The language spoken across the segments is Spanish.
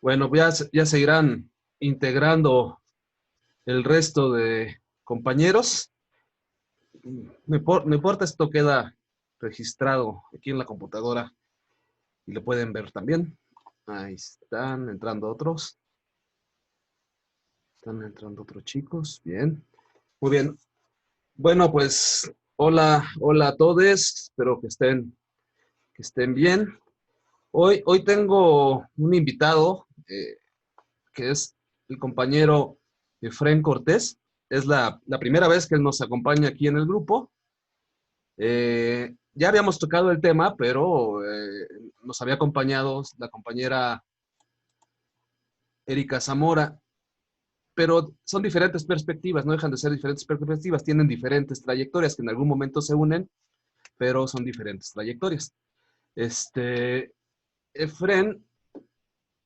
Bueno, ya se irán integrando el resto de compañeros. No importa, esto queda registrado aquí en la computadora y lo pueden ver también. Ahí están entrando otros. Están entrando otros chicos. Bien. Muy bien. Bueno, pues hola a todos. Espero que estén bien. Hoy tengo un invitado que es el compañero Efrén Cortés. Es la primera vez que él nos acompaña aquí en el grupo. Ya habíamos tocado el tema, pero nos había acompañado la compañera Erika Zamora, pero son diferentes perspectivas, no dejan de ser diferentes perspectivas, tienen diferentes trayectorias que en algún momento se unen, pero son diferentes trayectorias. Efrén,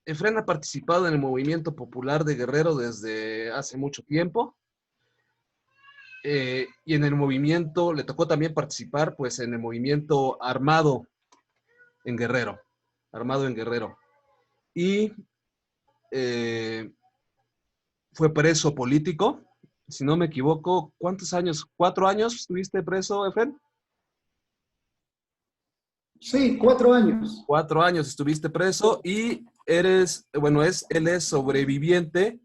Efrén ha participado en el movimiento popular de Guerrero desde hace mucho tiempo. Y en el movimiento, le tocó también participar, pues, en el movimiento armado en Guerrero. Y fue preso político, si no me equivoco. ¿Cuántos años? ¿4 años estuviste preso, Efren? Sí, 4 años. 4 años estuviste preso y él es sobreviviente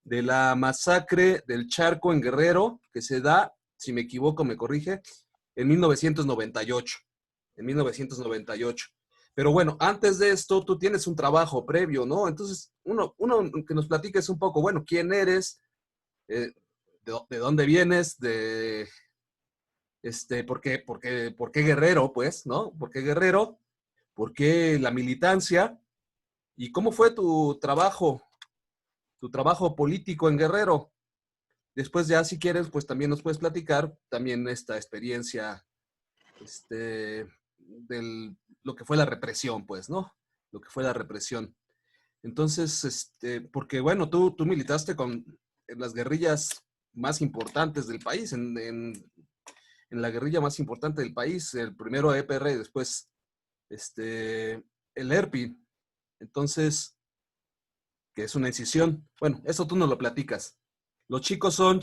de la masacre del Charco en Guerrero, que se da, si me equivoco, me corrige, en 1998. En 1998. Pero bueno, antes de esto, tú tienes un trabajo previo, ¿no? Entonces, uno que nos platiques un poco, bueno, quién eres, de dónde vienes, por qué Guerrero, pues, ¿no? ¿Por qué Guerrero? ¿Por qué la militancia? ¿Y cómo fue tu trabajo político en Guerrero? Después ya, si quieres, pues también nos puedes platicar también esta experiencia, lo que fue la represión, pues, ¿no? Lo que fue la represión. Entonces, porque bueno, tú militaste en las guerrillas más importantes del país, en la guerrilla más importante del país, el primero EPR, después el ERPI. Entonces, que es una incisión. Bueno, eso tú nos lo platicas. Los chicos son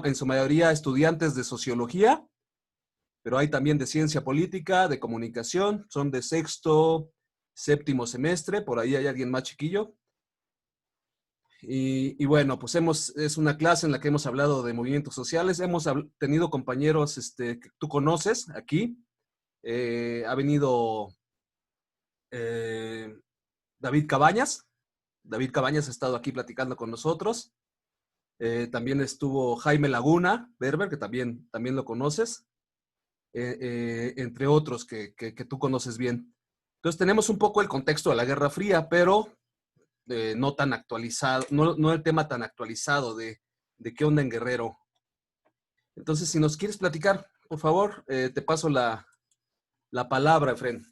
en su mayoría estudiantes de sociología, pero hay también de ciencia política, de comunicación, son de sexto, séptimo semestre, por ahí hay alguien más chiquillo. Y bueno, pues es una clase en la que hemos hablado de movimientos sociales, hemos tenido compañeros que tú conoces aquí, ha venido eh, David Cabañas. David Cabañas ha estado aquí platicando con nosotros. También estuvo Jaime Laguna, Berber, que también lo conoces, entre otros que tú conoces bien. Entonces tenemos un poco el contexto de la Guerra Fría, pero no tan actualizado, no el tema tan actualizado de qué onda en Guerrero. Entonces, si nos quieres platicar, por favor, te paso la palabra, Efren.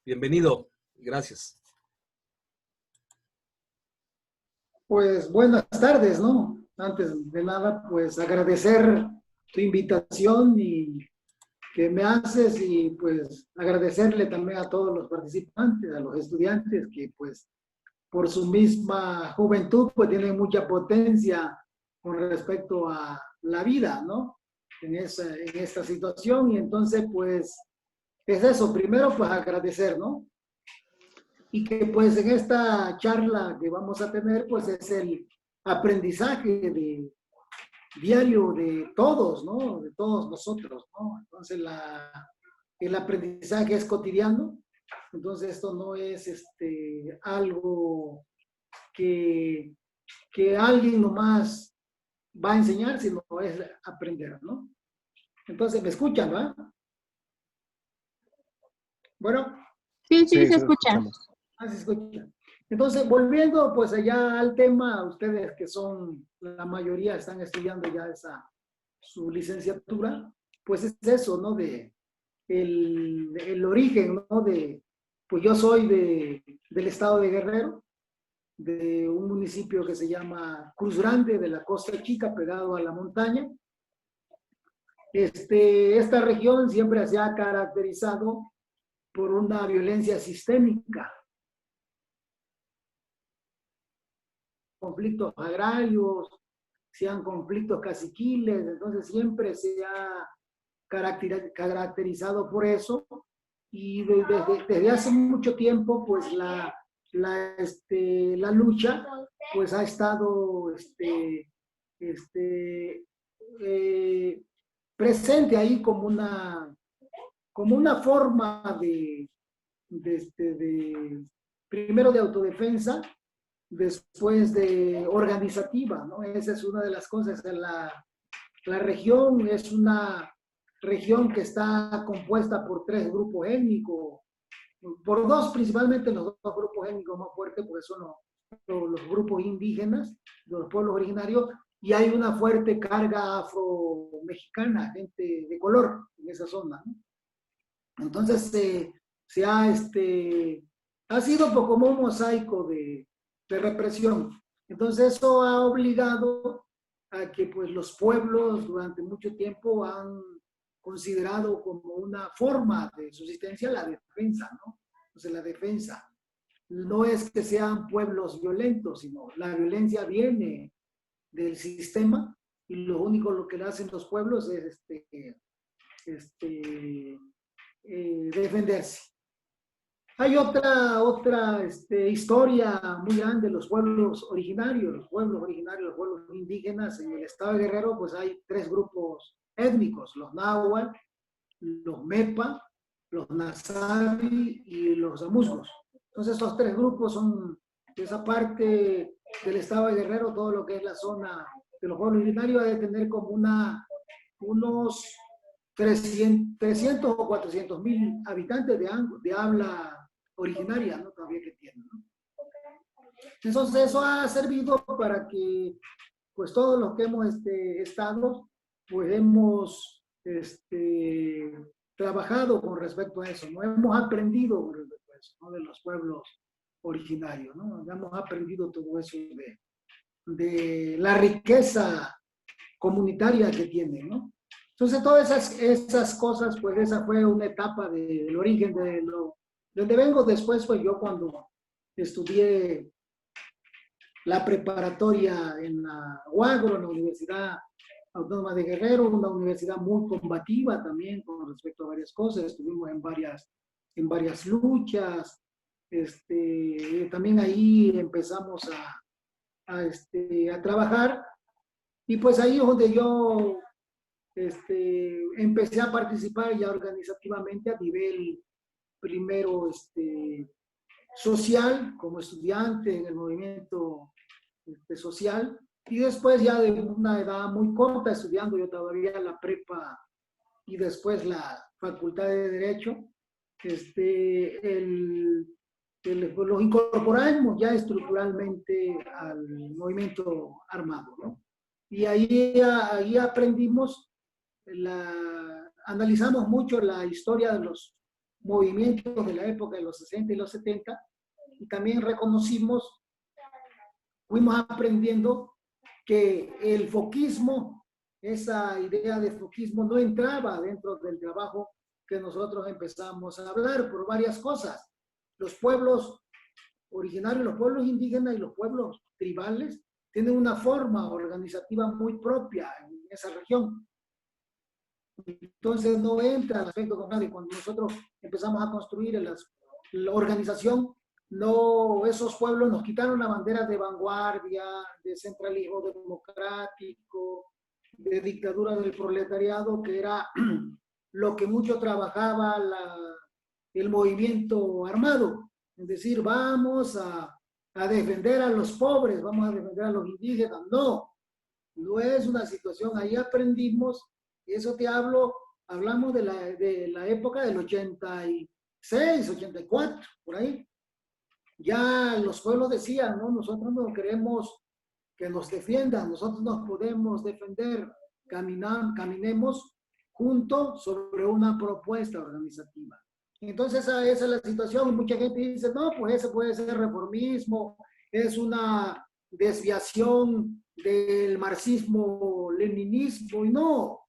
Bienvenido, gracias. Pues buenas tardes, ¿no? Antes de nada, pues agradecer tu invitación y que me haces y pues agradecerle también a todos los participantes, a los estudiantes que pues por su misma juventud pues tienen mucha potencia con respecto a la vida, ¿no? En esta situación y entonces pues es eso, primero pues agradecer, ¿no? Y que pues en esta charla que vamos a tener pues es el aprendizaje diario de todos, ¿no? De todos nosotros, ¿no? Entonces el aprendizaje es cotidiano, entonces esto no es algo que alguien nomás va a enseñar, sino es aprender, ¿no? Entonces, ¿me escuchan, no? Bueno. Sí, se escucha. Se escucha. Entonces, volviendo pues allá al tema, ustedes que son, la mayoría están estudiando ya su licenciatura, pues es eso, ¿no? El origen, ¿no? Pues yo soy del estado de Guerrero, de un municipio que se llama Cruz Grande, de la Costa Chica, pegado a la montaña. Esta región siempre se ha caracterizado por una violencia sistémica, conflictos agrarios, sean conflictos caciquiles, entonces siempre se ha caracterizado por eso, y desde hace mucho tiempo pues la lucha pues ha estado presente ahí como una forma primero de autodefensa, después de organizativa, ¿no? Esa es una de las cosas. La región es una región que está compuesta por 3 grupos étnicos, por 2 principalmente, los 2 grupos étnicos más fuertes, porque son los grupos indígenas, los pueblos originarios, y hay una fuerte carga afro-mexicana, gente de color en esa zona, ¿no? Entonces ha sido como un mosaico de represión. Entonces eso ha obligado a que pues los pueblos durante mucho tiempo han considerado como una forma de subsistencia la defensa, ¿no? Entonces la defensa no es que sean pueblos violentos, sino la violencia viene del sistema, y lo único lo que hacen los pueblos es defenderse. Hay otra historia muy grande de los pueblos originarios, los pueblos indígenas. En el estado de Guerrero pues hay 3 grupos étnicos: los náhuatl, los mepa, los nazavi y los amusgos. Entonces estos 3 grupos son de esa parte del estado de Guerrero. Todo lo que es la zona de los pueblos originarios ha de tener como unos 300 o 400 mil habitantes de habla originaria, ¿no? Todavía que tienen, ¿no? Entonces eso ha servido para que pues todos los que hemos estado pues hemos trabajado con respecto a eso, ¿no? Hemos aprendido con respecto a eso, ¿no? De los pueblos originarios, ¿no? Hemos aprendido todo eso de la riqueza comunitaria que tienen, ¿no? Entonces todas esas cosas, pues esa fue una etapa del origen de donde vengo. Después fue yo cuando estudié la preparatoria en la UAGRO, en la Universidad Autónoma de Guerrero, una universidad muy combativa también con respecto a varias cosas. Estuvimos en varias luchas. También ahí empezamos a trabajar, y pues ahí es donde yo empecé a participar ya organizativamente a nivel primero social, como estudiante en el movimiento social, y después ya de una edad muy corta estudiando yo todavía la prepa y después la facultad de Derecho, los incorporamos ya estructuralmente al movimiento armado, ¿no? Y ahí aprendimos, analizamos mucho la historia de los movimientos de la época de los 60 y los 70, y también fuimos aprendiendo que el foquismo, esa idea de foquismo no entraba dentro del trabajo que nosotros empezamos a hablar por varias cosas. Los pueblos originarios, los pueblos indígenas y los pueblos tribales tienen una forma organizativa muy propia en esa región. Entonces no entra el aspecto con nadie. Cuando nosotros empezamos a construir la organización, no, esos pueblos nos quitaron la bandera de vanguardia, de centralismo democrático, de dictadura del proletariado, que era lo que mucho trabajaba el movimiento armado. Es decir, vamos a defender a los pobres, vamos a defender a los indígenas. No es una situación. Ahí aprendimos, y eso hablamos de la época del 86, 84, por ahí. Ya los pueblos decían, no, nosotros no queremos que nos defiendan, nosotros nos podemos defender, caminemos juntos sobre una propuesta organizativa. Entonces esa es la situación. Mucha gente dice, no, pues ese puede ser reformismo, es una desviación del marxismo-leninismo, y no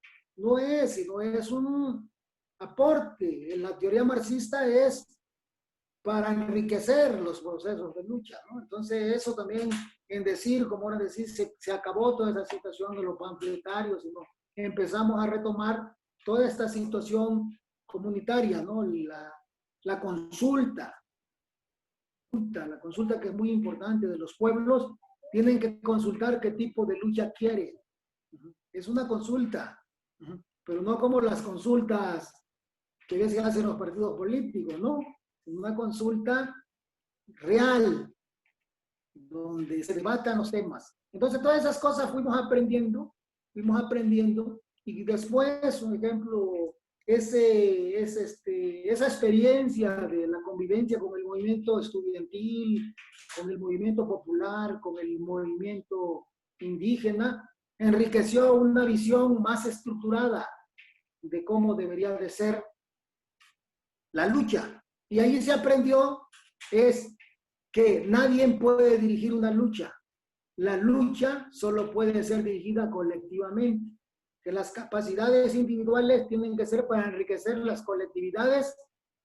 es, sino es aporte en la teoría marxista es para enriquecer los procesos de lucha, ¿no? Entonces eso también en decir, como ahora decir, se acabó toda esa situación de los panfletarios, sino empezamos a retomar toda esta situación comunitaria, ¿no? La consulta, la consulta que es muy importante de los pueblos, tienen que consultar qué tipo de lucha quieren. Es una consulta, pero no como las consultas que a veces hacen los partidos políticos, ¿no? Es una consulta real, donde se debatan los temas. Entonces, todas esas cosas fuimos aprendiendo, y después, por ejemplo, esa experiencia de la convivencia con el movimiento estudiantil, con el movimiento popular, con el movimiento indígena, enriqueció una visión más estructurada de cómo debería de ser la lucha. Y ahí se aprendió es que nadie puede dirigir una lucha. La lucha solo puede ser dirigida colectivamente. Que las capacidades individuales tienen que ser para enriquecer las colectividades,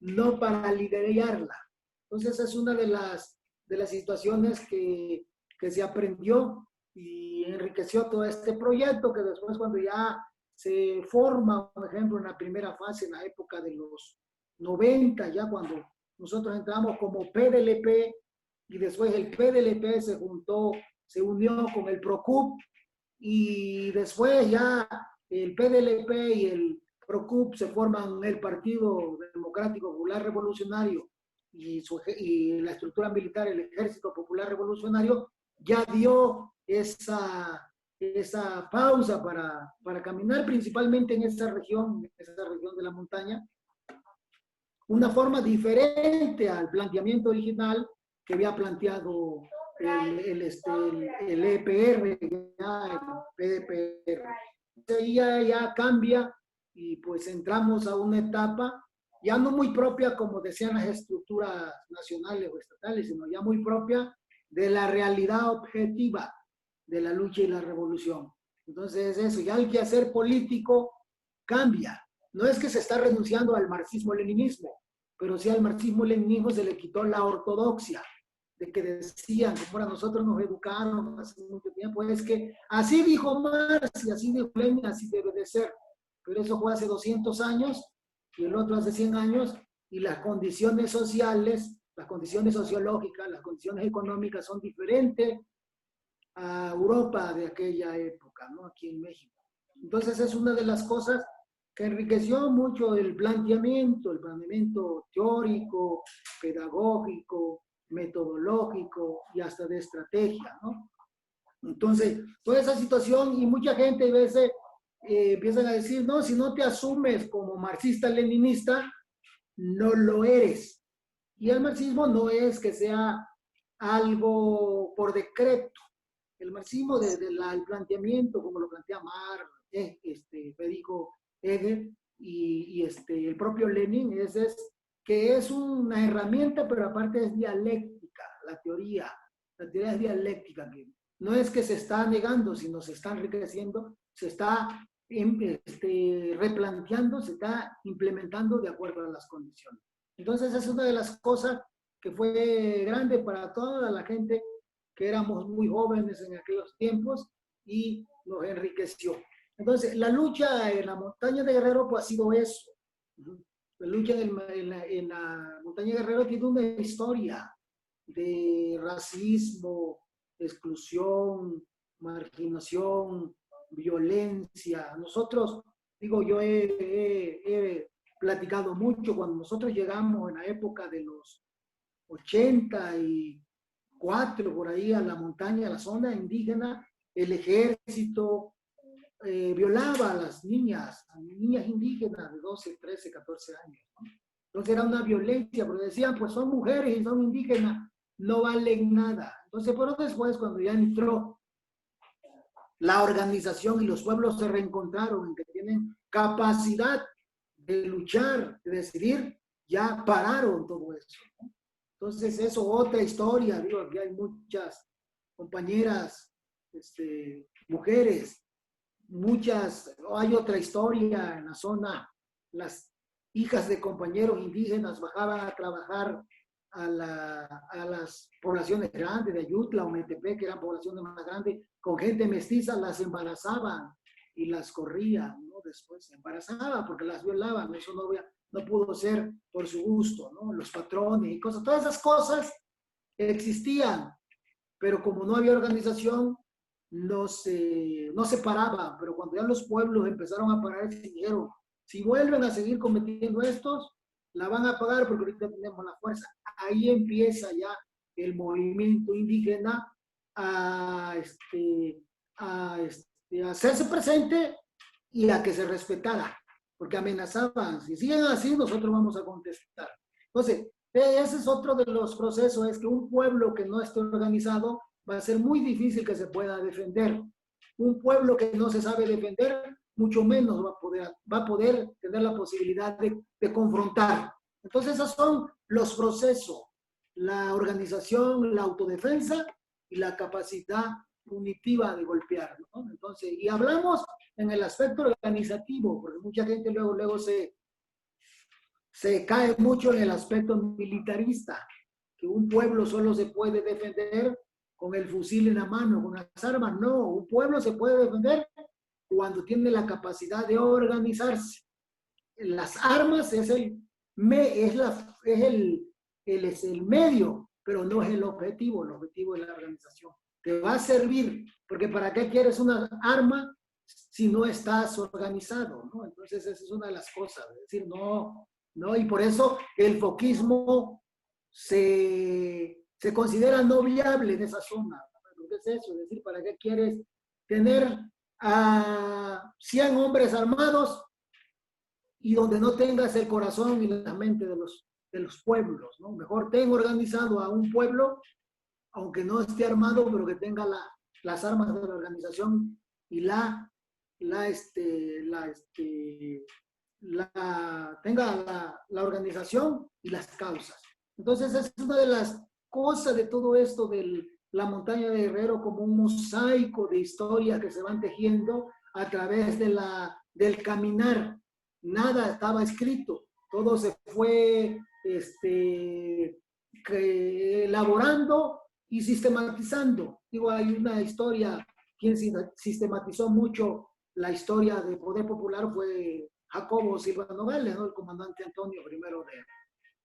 no para liderarla. Entonces es una de las situaciones que se aprendió y enriqueció todo este proyecto, que después cuando ya se forma, por ejemplo, en la primera fase, en la época de los 90, ya cuando nosotros entramos como PDLP, y después el PDLP se unió con el PROCUP, y después ya el PDLP y el PROCUP se forman el Partido Democrático Popular Revolucionario, y la estructura militar, el Ejército Popular Revolucionario, ya dio esa pausa para caminar principalmente en esa región de la montaña, una forma diferente al planteamiento original que había planteado el EPR, el PDPR. Entonces ya cambia, y pues entramos a una etapa ya no muy propia, como decían las estructuras nacionales o estatales, sino ya muy propia de la realidad objetiva de la lucha y la revolución. Entonces eso, ya el quehacer político cambia. No es que se está renunciando al marxismo-leninismo, pero sí al marxismo-leninismo se le quitó la ortodoxia, de que decían, como a nosotros nos educaron hace mucho tiempo, es que así dijo Marx y así dijo Lenin, así debe de ser. Pero eso fue hace 200 años y el otro hace 100 años, y las condiciones sociales, las condiciones sociológicas, las condiciones económicas son diferentes a Europa de aquella época, ¿no? Aquí en México. Entonces es una de las cosas que enriqueció mucho el planteamiento teórico, pedagógico, metodológico y hasta de estrategia, ¿no? Entonces, toda esa situación, y mucha gente a veces empiezan a decir, no, si no te asumes como marxista-leninista, no lo eres. Y el marxismo no es que sea algo por decreto. El marxismo desde el planteamiento, como lo plantea Marx, Federico Hegel y el propio Lenin, que es una herramienta, pero aparte es dialéctica, la teoría es dialéctica, que no es que se está negando, sino se está enriqueciendo, se está replanteando, se está implementando de acuerdo a las condiciones. Entonces es una de las cosas que fue grande para toda la gente que éramos muy jóvenes en aquellos tiempos, y nos enriqueció. Entonces, la lucha en la montaña de Guerrero pues ha sido eso. La lucha en la montaña de Guerrero tiene una historia de racismo, exclusión, marginación, violencia. Nosotros, digo, yo he platicado mucho cuando nosotros llegamos en la época de los 84, por ahí, a la montaña, a la zona indígena, el ejército violaba a las niñas indígenas de 12, 13, 14 años, ¿no? Entonces era una violencia, porque decían, pues son mujeres y son indígenas, no valen nada. Entonces, pero después, cuando ya entró la organización y los pueblos se reencontraron en que tienen capacidad de luchar, de decidir, ya pararon todo eso, ¿no? Entonces, eso, otra historia, digo, aquí hay muchas compañeras, mujeres, hay otra historia en la zona, hijas de compañeros indígenas bajaban a trabajar a las poblaciones grandes de Ayutla o Metepec, que eran poblaciones más grandes, con gente mestiza, las embarazaban y las corrían, ¿no? Después se embarazaban porque las violaban, eso no pudo ser por su gusto, ¿no? Los patrones y cosas, todas esas cosas existían, pero como no había organización, no se paraba. Pero cuando ya los pueblos empezaron a parar, se dijeron, si vuelven a seguir cometiendo estos, la van a pagar porque ahorita tenemos la fuerza. Ahí empieza ya el movimiento indígena a hacerse presente y a que se respetara, porque amenazaban, si siguen así, nosotros vamos a contestar. Entonces, ese es otro de los procesos, es que un pueblo que no esté organizado va a ser muy difícil que se pueda defender. Un pueblo que no se sabe defender, mucho menos va a poder tener la posibilidad de confrontar. Entonces, esos son los procesos, la organización, la autodefensa y la capacidad punitiva de golpear, ¿no? Entonces, y hablamos en el aspecto organizativo, porque mucha gente luego se cae mucho en el aspecto militarista, que un pueblo solo se puede defender con el fusil en la mano, con las armas. No, un pueblo se puede defender cuando tiene la capacidad de organizarse. Las armas es el medio, pero no es el objetivo es la organización. Te va a servir, porque ¿para qué quieres una arma si no estás organizado, ¿no? Entonces esa es una de las cosas, es decir, no, y por eso el foquismo se considera no viable en esa zona. ¿Qué es eso? Es decir, ¿para qué quieres tener a 100 hombres armados y donde no tengas el corazón y la mente de los pueblos, ¿no? Mejor ten organizado a un pueblo, aunque no esté armado, pero que tenga las armas de la organización y tenga la organización y las causas. Entonces, es una de las cosas de todo esto de la montaña de Guerrero, como un mosaico de historias que se van tejiendo a través del caminar. Nada estaba escrito, todo se fue elaborando y sistematizando. Digo, hay una historia, quien sistematizó mucho la historia del poder popular fue Jacobo Silva Nogales, ¿no? El comandante Antonio primero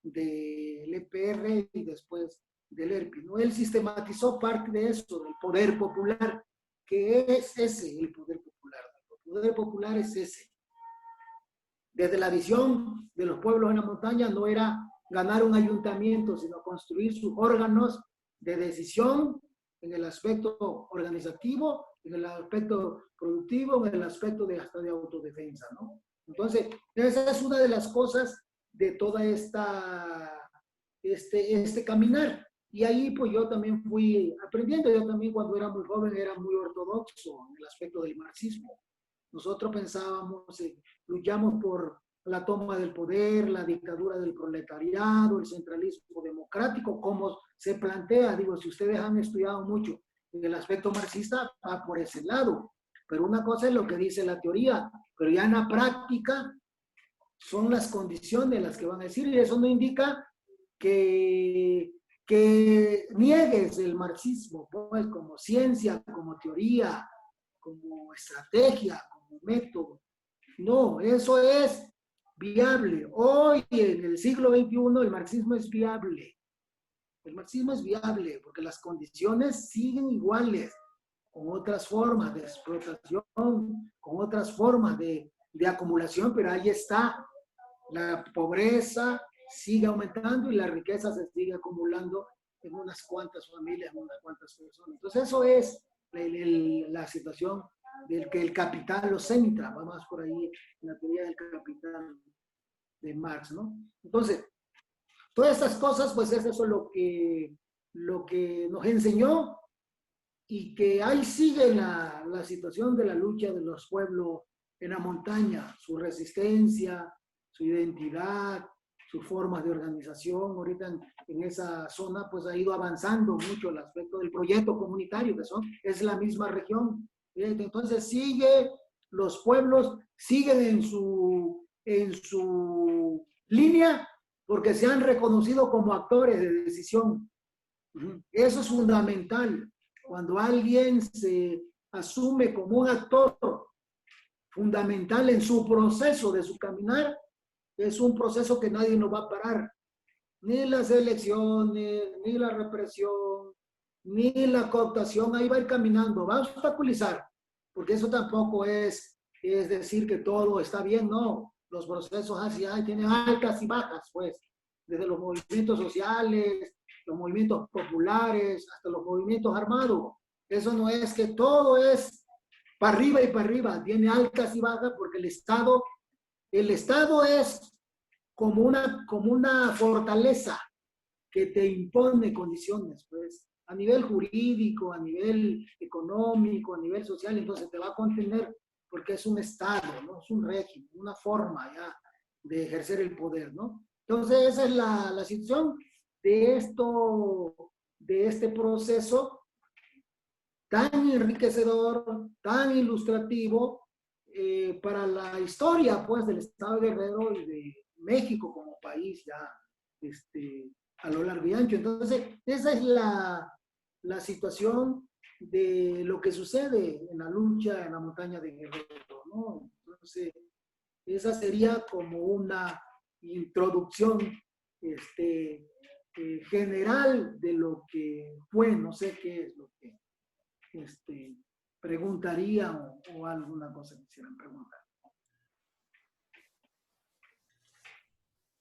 del EPR y después del ERPI, ¿no? Él sistematizó parte de eso, del poder popular, que es ese, el poder popular. El poder popular es ese. Desde la visión de los pueblos en la montaña no era ganar un ayuntamiento, sino construir sus órganos de decisión en el aspecto organizativo, en el aspecto productivo, en el aspecto hasta de autodefensa, ¿no? Entonces, esa es una de las cosas de toda este caminar. Y ahí pues yo también fui aprendiendo. Yo también cuando era muy joven era muy ortodoxo en el aspecto del marxismo. Nosotros pensábamos, luchamos por la toma del poder, la dictadura del proletariado, el centralismo democrático, como se plantea. Digo, si ustedes han estudiado mucho en el aspecto marxista, va por ese lado. Pero una cosa es lo que dice la teoría, pero ya en la práctica son las condiciones las que van a decir, y eso no indica que niegues el marxismo, pues, como ciencia, como teoría, como estrategia, como método. No, eso es viable. Hoy, en el siglo XXI, el marxismo es viable. El marxismo es viable porque las condiciones siguen iguales, con otras formas de explotación, con otras formas de acumulación, pero ahí está. La pobreza sigue aumentando y la riqueza se sigue acumulando en unas cuantas familias, en unas cuantas personas. Entonces, eso es la situación del que el capital lo centra. Vamos por ahí en la teoría del capital de Marx, ¿no? Entonces, todas estas cosas, pues es eso lo que nos enseñó, y que ahí sigue la situación de la lucha de los pueblos en la montaña, su resistencia, su identidad, sus formas de organización. Ahorita en esa zona pues ha ido avanzando mucho el aspecto del proyecto comunitario, que es la misma región. Entonces los pueblos siguen en su línea porque se han reconocido como actores de decisión. Eso es fundamental. Cuando alguien se asume como un actor fundamental en su proceso de su caminar, es un proceso que nadie nos va a parar. Ni las elecciones, ni la represión, ni la cooptación, ahí va a ir caminando, va a obstaculizar, porque eso tampoco es decir que todo está bien, no. Los procesos así tienen altas y bajas, pues, desde los movimientos sociales, los movimientos populares, hasta los movimientos armados. Eso no es que todo es para arriba y para arriba, tiene altas y bajas porque el Estado es como una fortaleza que te impone condiciones, pues, a nivel jurídico, a nivel económico, a nivel social, entonces te va a contener porque es un Estado, ¿no? Es un régimen, una forma ya de ejercer el poder, ¿no? Entonces esa es la situación de este proceso tan enriquecedor, tan ilustrativo para la historia, pues, del Estado de Guerrero y de México como país ya a lo largo y ancho. Entonces, esa es la situación de lo que sucede en la lucha en la montaña de Guerrero, ¿no? Entonces, esa sería como una introducción general de lo que fue, no sé qué es lo que preguntaría o alguna cosa que quisieran preguntar.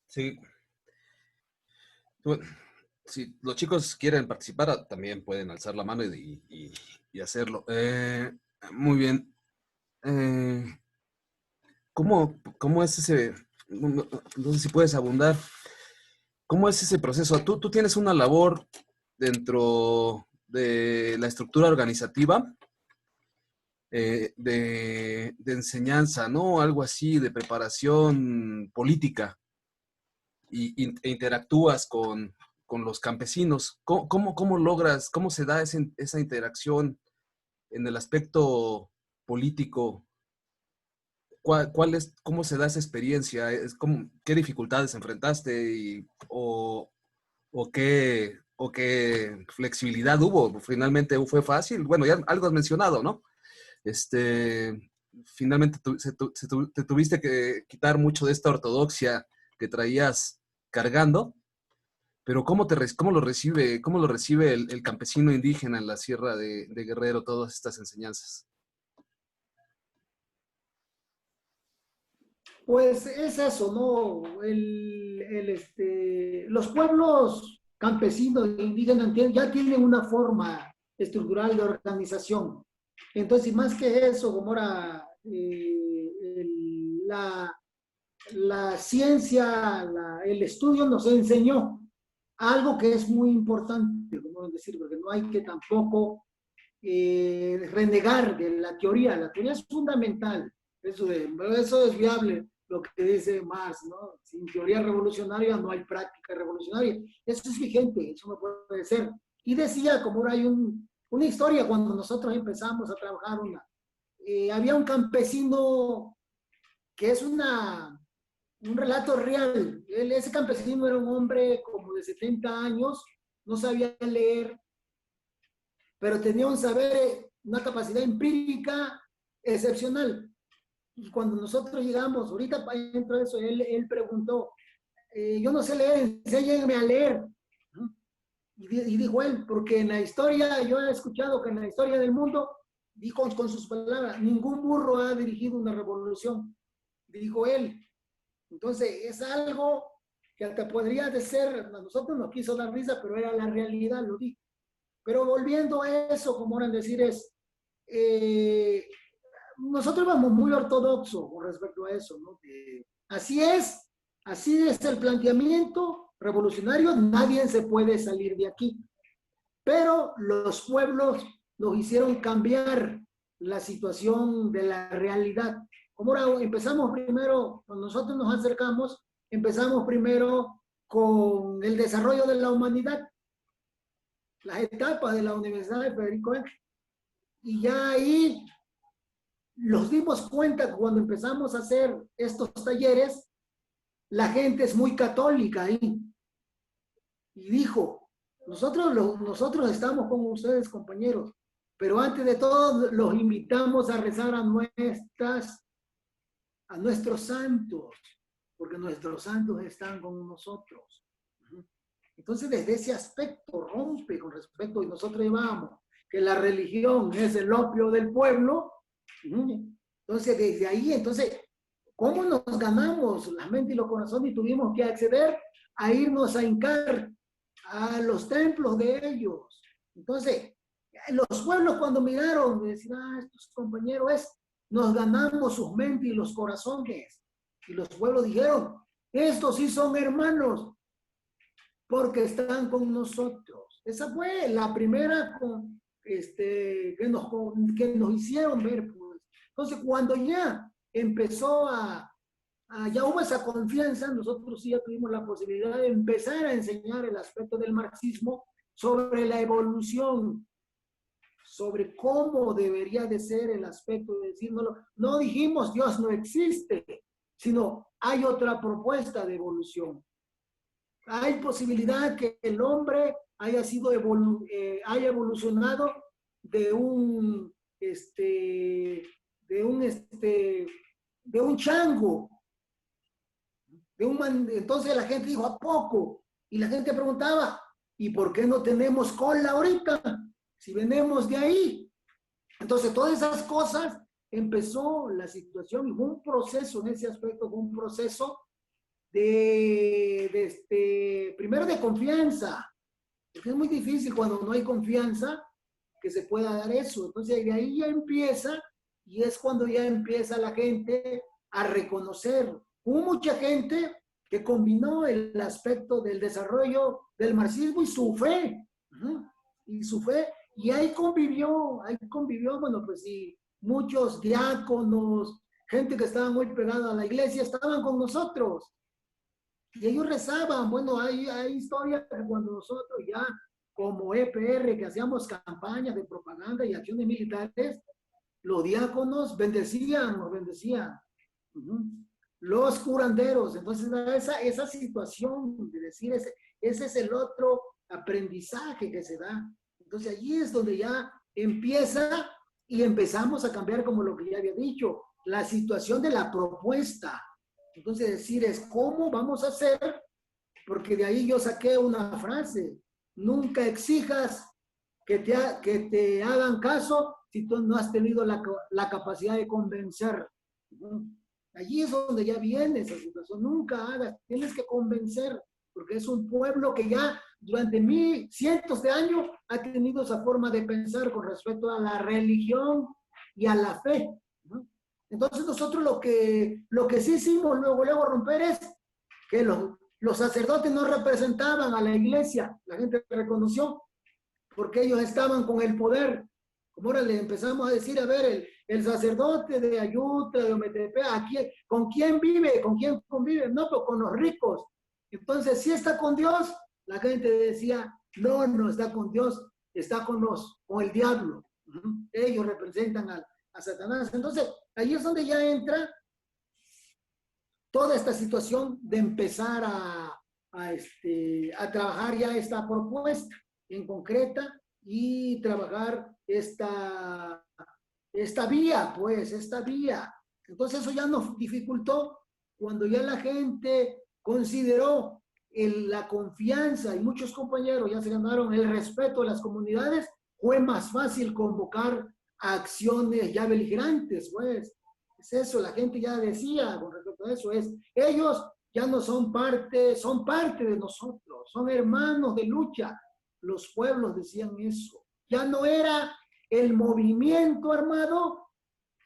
Sí. Bueno, si los chicos quieren participar, también pueden alzar la mano y hacerlo. Muy bien. ¿Cómo es ese? No sé si puedes abundar. ¿Cómo es ese proceso? Tú tienes una labor dentro de la estructura organizativa de enseñanza, ¿no? Algo así, de preparación política e interactúas con los campesinos. ¿Cómo logras, cómo se da esa interacción en el aspecto político? ¿Cómo se da esa experiencia? ¿Qué dificultades enfrentaste o qué flexibilidad hubo? ¿Finalmente fue fácil? Bueno, ya algo has mencionado, ¿no? Finalmente te tuviste que quitar mucho de esta ortodoxia que traías cargando, pero ¿cómo lo recibe el campesino indígena en la Sierra de Guerrero todas estas enseñanzas? Pues es eso, ¿no? Los pueblos campesinos e indígenas ya tienen una forma estructural de organización. Entonces, y más que eso, como ahora la ciencia, el estudio nos enseñó algo que es muy importante, como decir, porque no hay que tampoco renegar de la teoría. La teoría es fundamental, eso es viable, lo que dice Marx, ¿no? Sin teoría revolucionaria no hay práctica revolucionaria. Eso es vigente, eso no puede ser. Y decía, como ahora hay una historia, cuando nosotros empezamos a trabajar, había un campesino que es un relato real. Ese campesino era un hombre como de 70 años, no sabía leer, pero tenía un saber, una capacidad empírica excepcional. Y cuando nosotros llegamos, ahorita dentro de eso, él preguntó, yo no sé leer, enséñenme a leer. Y dijo él, porque en la historia, yo he escuchado que en la historia del mundo, dijo con sus palabras, ningún burro ha dirigido una revolución, dijo él. Entonces, es algo que hasta podría de ser, a nosotros nos quiso dar risa, pero era la realidad, lo dijo. Pero volviendo a eso, como eran decir, nosotros vamos muy ortodoxo con respecto a eso, ¿no? Así es el planteamiento revolucionario, nadie se puede salir de aquí. Pero los pueblos nos hicieron cambiar la situación de la realidad. Como ahora empezamos primero, cuando nosotros nos acercamos, empezamos primero con el desarrollo de la humanidad, las etapas de la Universidad de Federico Henry. Y ya ahí nos dimos cuenta que cuando empezamos a hacer estos talleres, la gente es muy católica ahí. Y dijo, nosotros estamos con ustedes, compañeros, pero antes de todo los invitamos a rezar a nuestros santos, porque nuestros santos están con nosotros. Entonces, desde ese aspecto rompe con respecto, y nosotros llevamos que la religión es el opio del pueblo. Entonces, desde ahí, entonces, ¿cómo nos ganamos la mente y los corazones y tuvimos que acceder a irnos a hincar a los templos de ellos? Entonces, los pueblos cuando miraron, decían, estos compañeros, nos ganamos sus mentes y los corazones. Y los pueblos dijeron, estos sí son hermanos, porque están con nosotros. Esa fue la primera que nos hicieron ver. Pues. Entonces, cuando ya empezó ya hubo esa confianza, nosotros sí ya tuvimos la posibilidad de empezar a enseñar el aspecto del marxismo sobre la evolución, sobre cómo debería de ser el aspecto de decir, no dijimos Dios no existe, sino hay otra propuesta de evolución. Hay posibilidad que el hombre haya evolucionado de un chango. Entonces la gente dijo, ¿a poco? Y la gente preguntaba, ¿y por qué no tenemos cola ahorita? Si venimos de ahí. Entonces todas esas cosas empezó la situación y fue un proceso en ese aspecto, fue un proceso primero de confianza, porque es muy difícil cuando no hay confianza que se pueda dar eso. Entonces de ahí ya empieza, y es cuando ya empieza la gente a reconocer. Hubo mucha gente que combinó el aspecto del desarrollo del marxismo y su fe, y ahí convivió, bueno, pues sí, muchos diáconos, gente que estaba muy pegada a la iglesia, estaban con nosotros. Y ellos rezaban. Bueno, hay historias de cuando nosotros ya, como EPR, que hacíamos campañas de propaganda y acciones militares, los diáconos nos bendecían. Los curanderos. Entonces, esa situación de decir, ese es el otro aprendizaje que se da. Entonces, allí es donde ya empieza y empezamos a cambiar, como lo que ya había dicho, la situación de la propuesta. Entonces decir es cómo vamos a hacer, porque de ahí yo saqué una frase, nunca exijas que te hagan caso si tú no has tenido la capacidad de convencer. Allí es donde ya viene esa situación, nunca hagas, tienes que convencer, porque es un pueblo que ya durante cientos de años ha tenido esa forma de pensar con respecto a la religión y a la fe. Entonces nosotros lo que sí hicimos luego romper es que los sacerdotes no representaban a la iglesia, la gente reconoció, porque ellos estaban con el poder. Como ahora le empezamos a decir, a ver, el sacerdote de Ayutla, de Ometepe, ¿con quién vive? ¿Con quién convive? No, pues con los ricos. Entonces, si está con Dios, la gente decía, no está con Dios, está con el diablo. Ellos representan a Satanás. Entonces, ahí es donde ya entra toda esta situación de empezar a trabajar ya esta propuesta en concreta y trabajar esta vía. Entonces eso ya nos dificultó cuando ya la gente consideró la confianza y muchos compañeros ya se ganaron el respeto de las comunidades, fue más fácil convocar a acciones ya beligerantes, pues. Es eso, la gente ya decía con respecto a eso, ellos ya no son parte de nosotros, son hermanos de lucha. Los pueblos decían eso. Ya no era el movimiento armado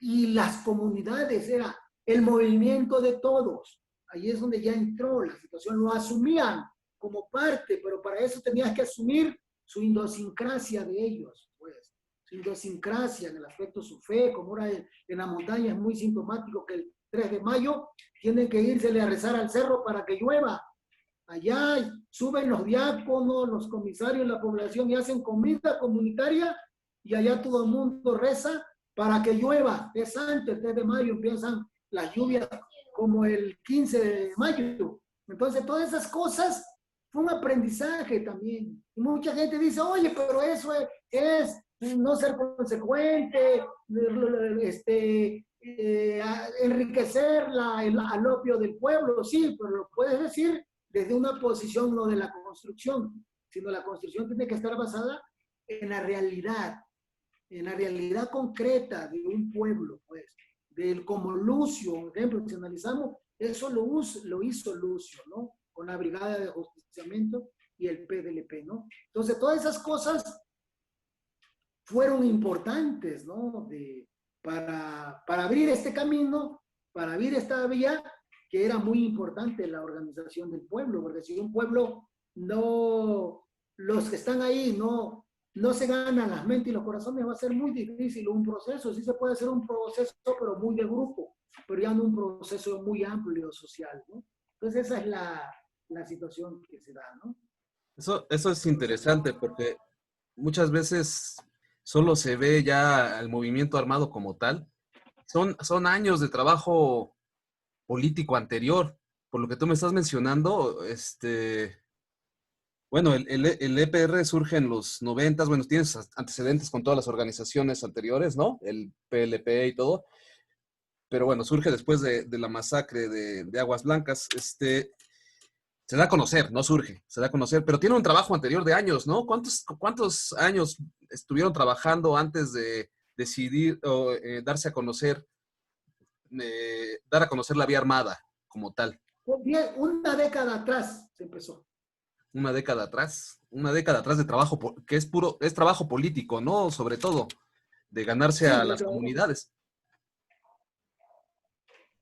y las comunidades, era el movimiento de todos. Ahí es donde ya entró la situación, lo asumían como parte, pero para eso tenías que asumir su idiosincrasia de ellos, pues. Su idiosincrasia en el aspecto de su fe, como ahora en la montaña es muy sintomático que el 3 de mayo tienen que írsele a rezar al cerro para que llueva. Allá suben los diáconos, los comisarios de la población y hacen comida comunitaria y allá todo el mundo reza para que llueva. Es antes, el 3 de mayo empiezan las lluvias como el 15 de mayo. Entonces, todas esas cosas fue un aprendizaje también. Y mucha gente dice, oye, pero eso es no ser consecuente, enriquecer el alopio del pueblo. Sí, pero lo puedes decir desde una posición no de la construcción, sino la construcción tiene que estar basada en la realidad concreta de un pueblo, pues, como Lucio, por ejemplo, si analizamos, eso lo hizo Lucio, ¿no? Con la Brigada de Ajusticiamiento y el PDLP, ¿no? Entonces, todas esas cosas fueron importantes, ¿no? Para abrir este camino, para abrir esta vía, que era muy importante la organización del pueblo, porque si un pueblo no, los que están ahí no se ganan las mentes y los corazones, va a ser muy difícil un proceso. Sí se puede hacer un proceso, pero muy de grupo, pero ya no un proceso muy amplio social, ¿no? Entonces esa es la situación que se da, ¿no? Eso es interesante porque muchas veces solo se ve ya el movimiento armado como tal. Son años de trabajo político anterior. Por lo que tú me estás mencionando, bueno, el EPR surge en los 90, bueno, tienes antecedentes con todas las organizaciones anteriores, ¿no? El PLP y todo, pero bueno, surge después de la masacre de Aguas Blancas. Se da a conocer, no surge, se da a conocer, pero tiene un trabajo anterior de años, ¿no? ¿Cuántos años estuvieron trabajando antes de decidir o darse a conocer, dar a conocer la vía armada como tal? Una década atrás se empezó. Una década atrás de trabajo, que es trabajo político, ¿no? Sobre todo, de ganarse Sí, a las comunidades,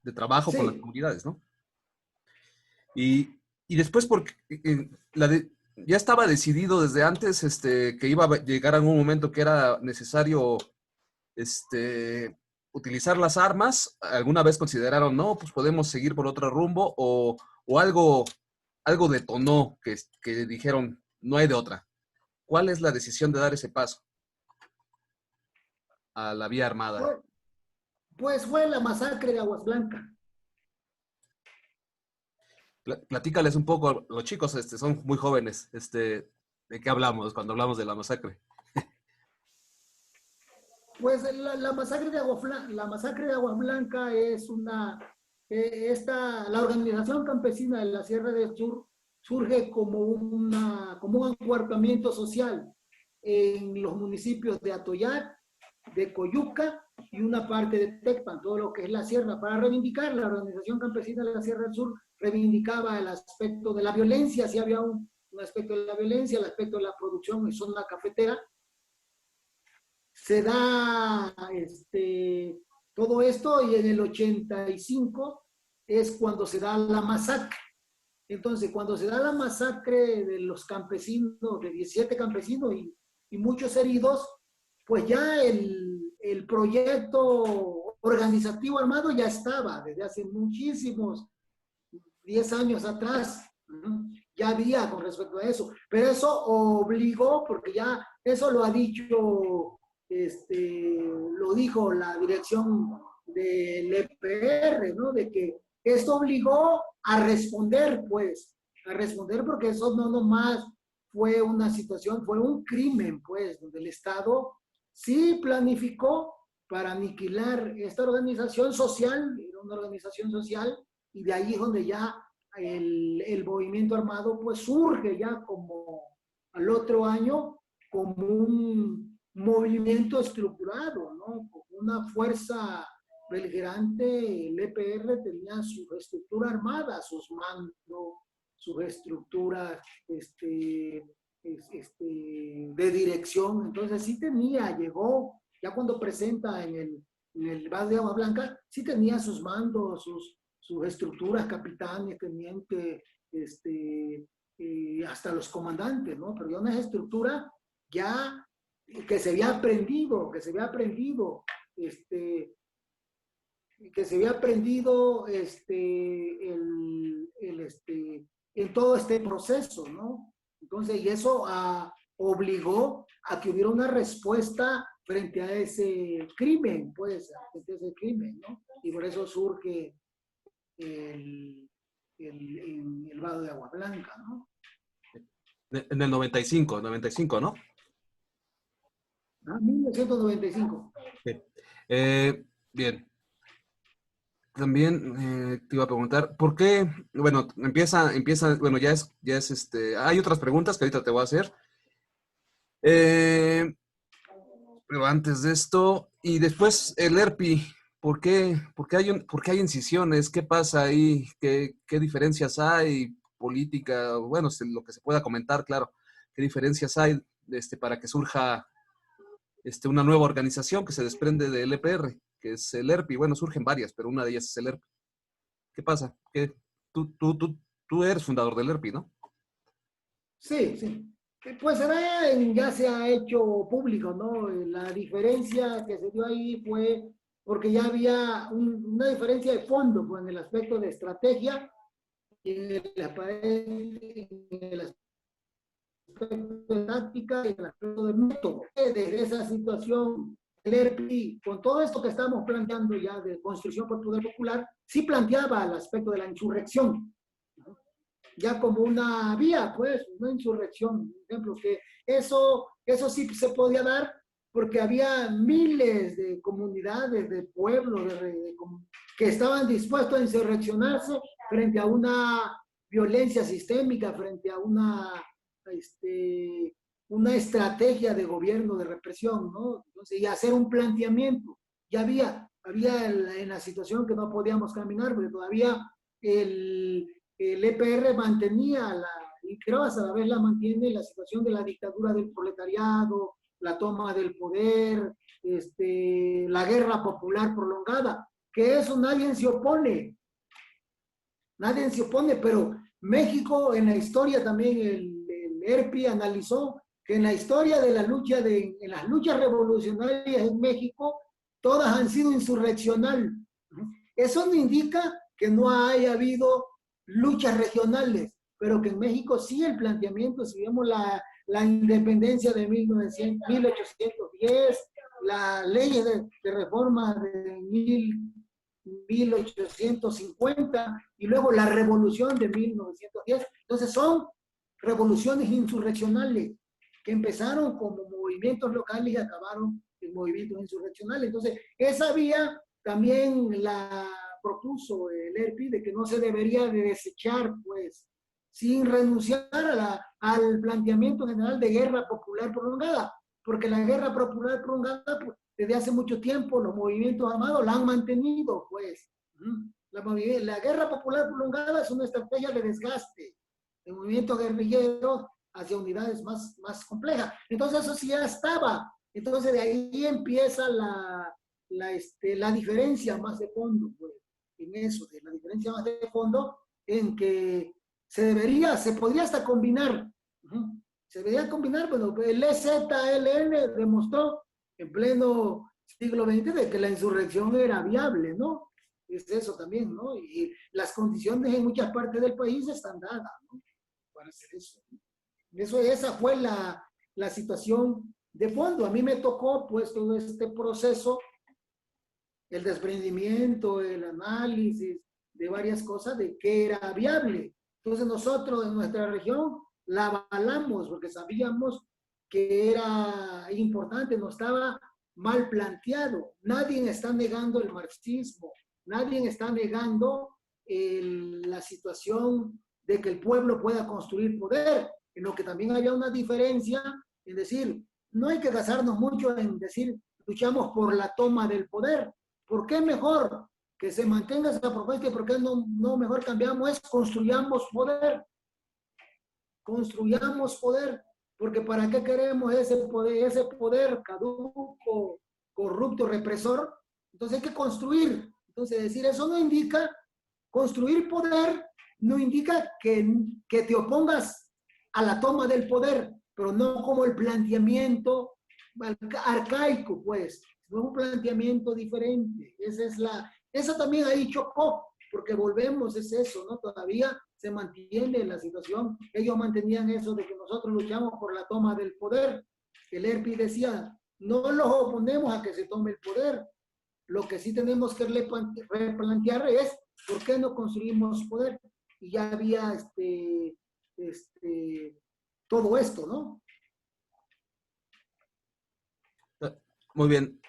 de trabajo con las sí. comunidades, ¿no? Y después, porque ya estaba decidido desde antes que iba a llegar a un momento que era necesario utilizar las armas. ¿Alguna vez consideraron, no, pues podemos seguir por otro rumbo? ¿O algo detonó que dijeron, no hay de otra? ¿Cuál es la decisión de dar ese paso a la vía armada? Pues fue la masacre de Aguas Blancas. Platícales un poco, los chicos son muy jóvenes, ¿de qué hablamos cuando hablamos de la masacre? Pues la masacre de la masacre de Aguas Blancas es la organización campesina de la Sierra del Sur surge como un acuartamiento social en los municipios de Atoyac, de Coyuca y una parte de Tecpan, todo lo que es la sierra, para reivindicar. La organización campesina de la Sierra del Sur reivindicaba el aspecto de la violencia, si había un aspecto de la violencia, el aspecto de la producción en zona cafetera. Se da todo esto y en el 85 es cuando se da la masacre. Entonces, cuando se da la masacre de los campesinos, de 17 campesinos y muchos heridos, pues ya el proyecto organizativo armado ya estaba desde hace muchísimos 10 años atrás. Ya había con respecto a eso, pero eso obligó, porque ya eso lo ha dicho, lo dijo la dirección del EPR, ¿no? De que esto obligó a responder, pues, a responder, porque eso no nomás fue una situación, fue un crimen, pues, donde el Estado sí planificó para aniquilar esta organización social, era una organización social, y de ahí es donde ya el movimiento armado pues surge ya como al otro año como un movimiento estructurado, ¿no? Como una fuerza beligerante. El EPR tenía su estructura armada, sus mandos, su estructura de dirección. Entonces sí llegó, ya cuando presenta en el Valle de Agua Blanca, sí tenía sus mandos, sus estructuras, capitanes, tenientes, hasta los comandantes, ¿no? Pero ya una estructura ya que se había aprendido, que se había aprendido en todo este proceso, ¿no? Entonces, y eso obligó a que hubiera una respuesta frente a ese crimen, pues, frente a ese crimen, ¿no? Y por eso surge el vado de Agua Blanca, ¿no? En el 95, ¿no? Ah, 1995. Sí. Bien. También te iba a preguntar, ¿por qué? Bueno, bueno, hay otras preguntas que ahorita te voy a hacer. Eh, pero antes de esto, y después el ERPI, ¿por qué hay incisiones? ¿Qué pasa ahí? ¿Qué diferencias hay? Política, bueno, lo que se pueda comentar, claro. ¿Qué diferencias hay para que surja una nueva organización que se desprende del EPR, que es el ERPI? Bueno, surgen varias, pero una de ellas es el ERPI. ¿Qué pasa? Tú eres fundador del ERPI, ¿no? Sí, sí. Pues ahora ya se ha hecho público, ¿no? La diferencia que se dio ahí fue porque ya había una diferencia de fondo, pues en el aspecto de estrategia y en el aspecto de táctica y en el aspecto de método. Desde esa situación, el ERPI, con todo esto que estamos planteando ya de construcción por poder popular, sí planteaba el aspecto de la insurrección, ¿no? Ya como una vía, pues, una insurrección, por ejemplo, que eso sí se podía dar porque había miles de comunidades, de pueblos, que estaban dispuestos a insurreccionarse frente a una violencia sistémica, frente a una estrategia de gobierno de represión, ¿no? Entonces, y hacer un planteamiento. Ya había en la situación que no podíamos caminar, porque todavía el EPR mantenía y creo hasta la vez la mantiene, la situación de la dictadura del proletariado, la toma del poder, la guerra popular prolongada, que eso nadie se opone, pero México en la historia también, el ERPI analizó que en la historia de la lucha, en las luchas revolucionarias en México, todas han sido insurreccionales. Eso no indica que no haya habido luchas regionales, pero que en México sí el planteamiento, si vemos la independencia de 1810, las leyes de reforma de 1850 y luego la revolución de 1910. Entonces son revoluciones insurreccionales que empezaron como movimientos locales y acabaron en movimientos insurreccionales. Entonces, esa vía también la propuso el ERPI de que no se debería de desechar, pues, sin renunciar al planteamiento general de guerra popular prolongada, porque la guerra popular prolongada, pues, desde hace mucho tiempo los movimientos armados la han mantenido, pues. La guerra popular prolongada es una estrategia de desgaste de movimientos guerrilleros hacia unidades más complejas. Entonces eso sí ya estaba. Entonces de ahí empieza la diferencia más de fondo, pues, en eso, de la diferencia más de fondo, en que se podría hasta combinar. Se debería combinar, bueno, el EZLN demostró en pleno siglo XX de que la insurrección era viable, ¿no? Es eso también, ¿no? Y las condiciones en muchas partes del país están dadas, ¿no? Para hacer eso. Esa fue la situación de fondo. A mí me tocó, pues, todo este proceso, el desprendimiento, el análisis de varias cosas de qué era viable. Entonces nosotros en nuestra región la avalamos porque sabíamos que era importante, no estaba mal planteado. Nadie está negando el marxismo, nadie está negando la situación de que el pueblo pueda construir poder, en lo que también había una diferencia en decir, no hay que gastarnos mucho en decir, luchamos por la toma del poder. ¿Por qué mejor que se mantenga esa propuesta y por qué no mejor cambiamos? Es construyamos poder. Construyamos poder. Porque ¿para qué queremos ese poder caduco, corrupto, represor? Entonces hay que construir. Entonces decir eso no indica, construir poder no indica que te opongas a la toma del poder, pero no como el planteamiento arcaico, pues, no un planteamiento diferente. Esa también ahí chocó, porque volvemos, es eso, ¿no? Todavía se mantiene la situación. Ellos mantenían eso de que nosotros luchamos por la toma del poder. El ERPI decía, no los oponemos a que se tome el poder. Lo que sí tenemos que replantear es por qué no construimos poder. Y ya había todo esto, ¿no? Muy bien.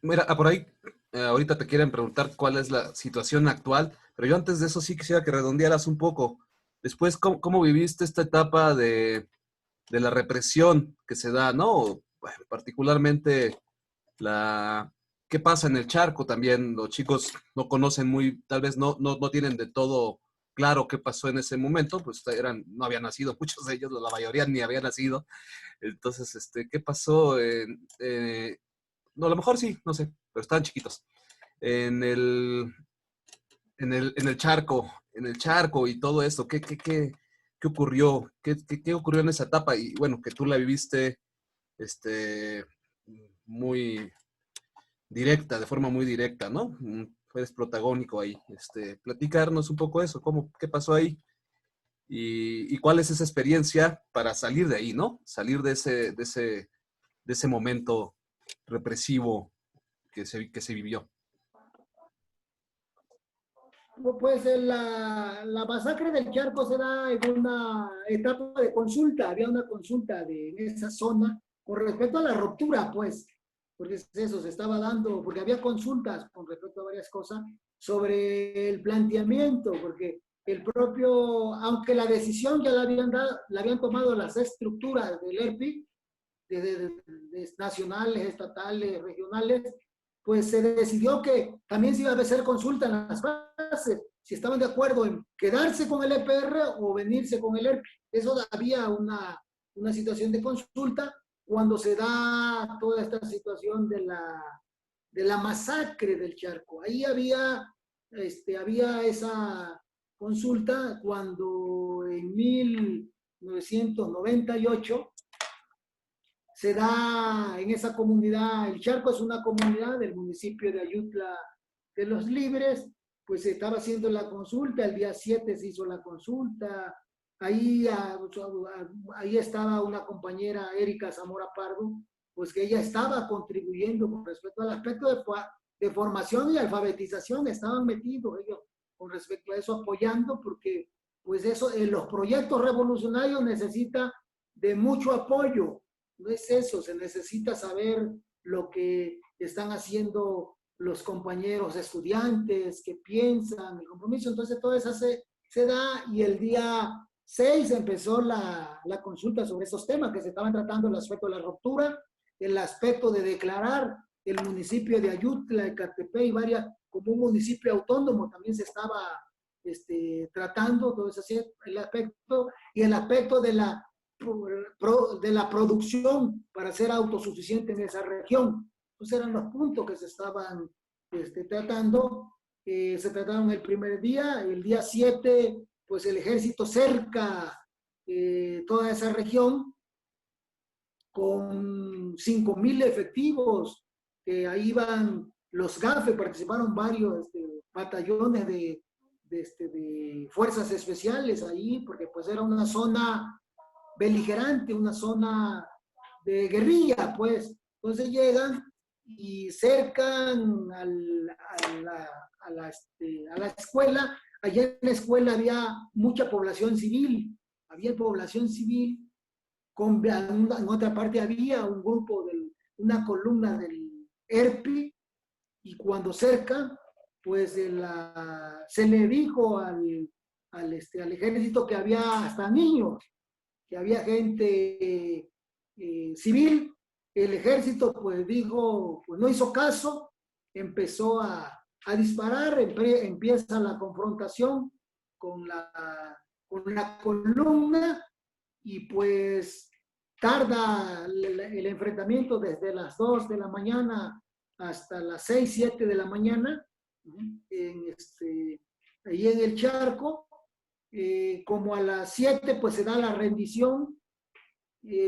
Mira, por ahí, ahorita te quieren preguntar cuál es la situación actual, pero yo antes de eso sí quisiera que redondearas un poco. Después, ¿cómo viviste esta etapa de la represión que se da, ¿no? Bueno, particularmente la... ¿Qué pasa en el Charco también? Los chicos no conocen muy, tal vez no tienen de todo claro qué pasó en ese momento, pues no habían nacido, muchos de ellos, la mayoría ni había nacido. Entonces, ¿qué pasó? No, a lo mejor sí, no sé, pero estaban chiquitos. En el, en el charco y todo esto, ¿qué ocurrió? ¿Qué ocurrió en esa etapa? Y bueno, que tú la viviste este, muy directa, de forma muy directa, ¿no? Eres protagónico ahí. Platicarnos un poco eso, qué pasó ahí y cuál es esa experiencia para salir de ahí, ¿no? Salir de ese momento represivo que se vivió. Pues la masacre del Charco se da en una etapa de consulta, había una consulta en esa zona con respecto a la ruptura, pues, porque es eso, se estaba dando, porque había consultas con respecto a varias cosas sobre el planteamiento, porque el propio, aunque la decisión ya la habían tomado las estructuras del ERPI, de nacionales, estatales, regionales, pues se decidió que también se iba a hacer consulta en las bases, si estaban de acuerdo en quedarse con el EPR o venirse con el ERP. Eso había una situación de consulta cuando se da toda esta situación de la masacre del Charco. Ahí había esa consulta cuando en 1998 se da en esa comunidad, el Charco es una comunidad del municipio de Ayutla de los Libres, pues se estaba haciendo la consulta, el día 7 se hizo la consulta, ahí, ahí estaba una compañera, Erika Zamora Pardo, pues que ella estaba contribuyendo con respecto al aspecto de formación y alfabetización, estaban metidos ellos con respecto a eso, apoyando, porque pues eso, los proyectos revolucionarios necesitan de mucho apoyo, no es eso, se necesita saber lo que están haciendo los compañeros estudiantes, qué piensan, el compromiso. Entonces todo eso se da y el día 6 empezó la consulta sobre esos temas que se estaban tratando, el aspecto de la ruptura, el aspecto de declarar el municipio de Ayutla, Ecatepec y varias, como un municipio autónomo también se estaba tratando, todo ese el aspecto, y el aspecto de la producción para ser autosuficiente en esa región. Entonces eran los puntos que se estaban tratando. Se trataron el primer día, el día 7, pues el ejército cerca toda esa región con 5,000 efectivos, ahí iban los GAFE, participaron varios batallones de fuerzas especiales ahí, porque pues era una zona beligerante, una zona de guerrilla, pues. Entonces llegan y cercan a la escuela. Allá en la escuela había mucha población civil, había población civil, en otra parte había un grupo, una columna del ERPI, y cuando cerca, pues se le dijo al ejército que había hasta niños, que había gente civil. El ejército pues dijo, pues no hizo caso, empezó a disparar, empieza la confrontación con con la columna y pues tarda el enfrentamiento desde las 2 de la mañana hasta las 6, 7 de la mañana, en ahí en el Charco. Como a las 7 pues se da la rendición.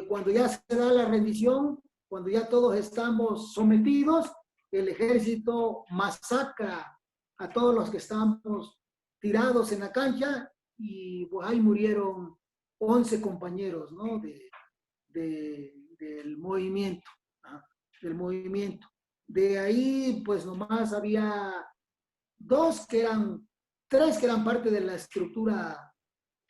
Cuando ya se da la rendición, cuando ya todos estamos sometidos, el ejército masacra a todos los que estamos tirados en la cancha y pues ahí murieron 11 compañeros, ¿no? Del movimiento. del movimiento. De ahí, pues nomás había tres que eran parte de la estructura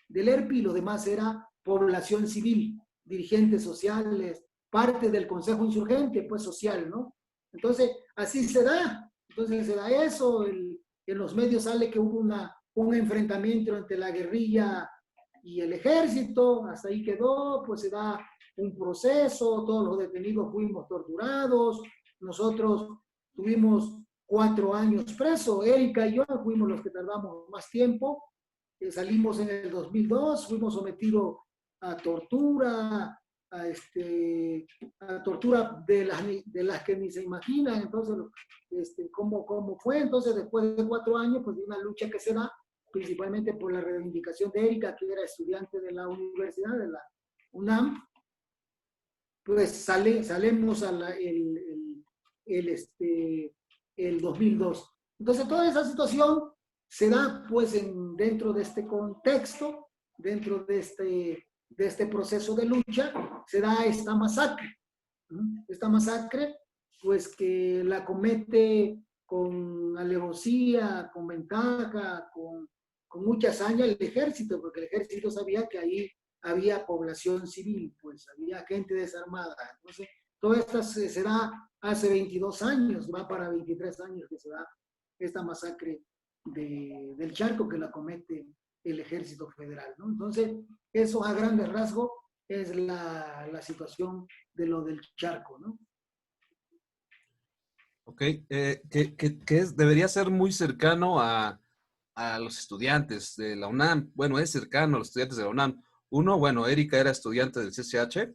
del ERPI, y los demás era población civil, dirigentes sociales, parte del Consejo Insurgente, pues social, ¿no? Entonces, así se da. Entonces se da eso, en los medios sale que hubo un enfrentamiento entre la guerrilla y el ejército, hasta ahí quedó, pues se da un proceso, todos los detenidos fuimos torturados, nosotros tuvimos 4 años presos, Erika y yo fuimos los que tardamos más tiempo, salimos en el 2002, fuimos sometidos a tortura, a tortura de las que ni se imaginan. Entonces, ¿cómo fue? Entonces, después de 4 años, pues, de una lucha que se da, principalmente por la reivindicación de Erika, que era estudiante de la universidad, de la UNAM, pues salimos el 2002. Entonces, toda esa situación se da, pues, dentro de este contexto, dentro de este proceso de lucha, se da esta masacre. Esta masacre, pues, que la comete con alevosía, con ventaja, con mucha hazaña el ejército, porque el ejército sabía que ahí había población civil, pues había gente desarmada. Entonces, todo esto se da hace 22 años, va para 23 años que se da esta masacre del Charco, que la comete el Ejército Federal, ¿no? Entonces, eso a grandes rasgos es la situación de lo del Charco, ¿no? Ok, debería ser muy cercano a los estudiantes de la UNAM. Bueno, es cercano a los estudiantes de la UNAM. Uno, bueno, Erika era estudiante del CCH.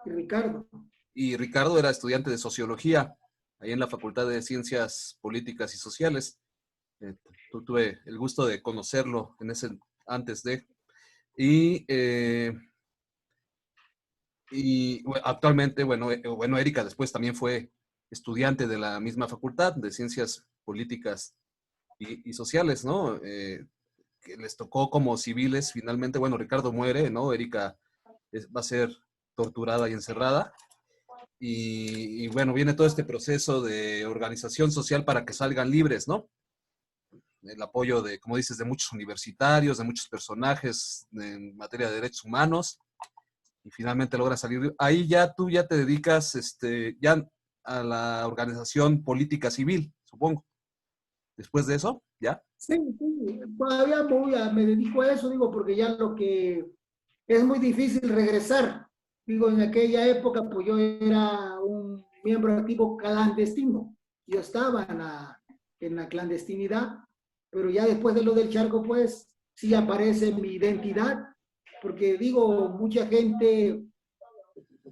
Y Ricardo. Y Ricardo era estudiante de Sociología, ahí en la Facultad de Ciencias Políticas y Sociales. Tuve el gusto de conocerlo antes de. Y, actualmente, bueno, Erika después también fue estudiante de la misma facultad de Ciencias Políticas y Sociales, ¿no? Que les tocó como civiles, finalmente, bueno, Ricardo muere, ¿no? Erika va a ser torturada y encerrada. Y bueno, viene todo este proceso de organización social para que salgan libres, ¿no? El apoyo de, como dices, de muchos universitarios, de muchos personajes en materia de derechos humanos, y finalmente logra salir. Ahí ya tú ya te dedicas ya a la organización política civil, supongo. Después de eso, ¿ya? Sí, sí, todavía me dedico a eso, digo, porque ya lo que es muy difícil regresar. Digo, en aquella época, pues yo era un miembro activo clandestino. Yo estaba en la clandestinidad, pero ya después de lo del Charco, pues sí aparece mi identidad, porque digo, mucha gente,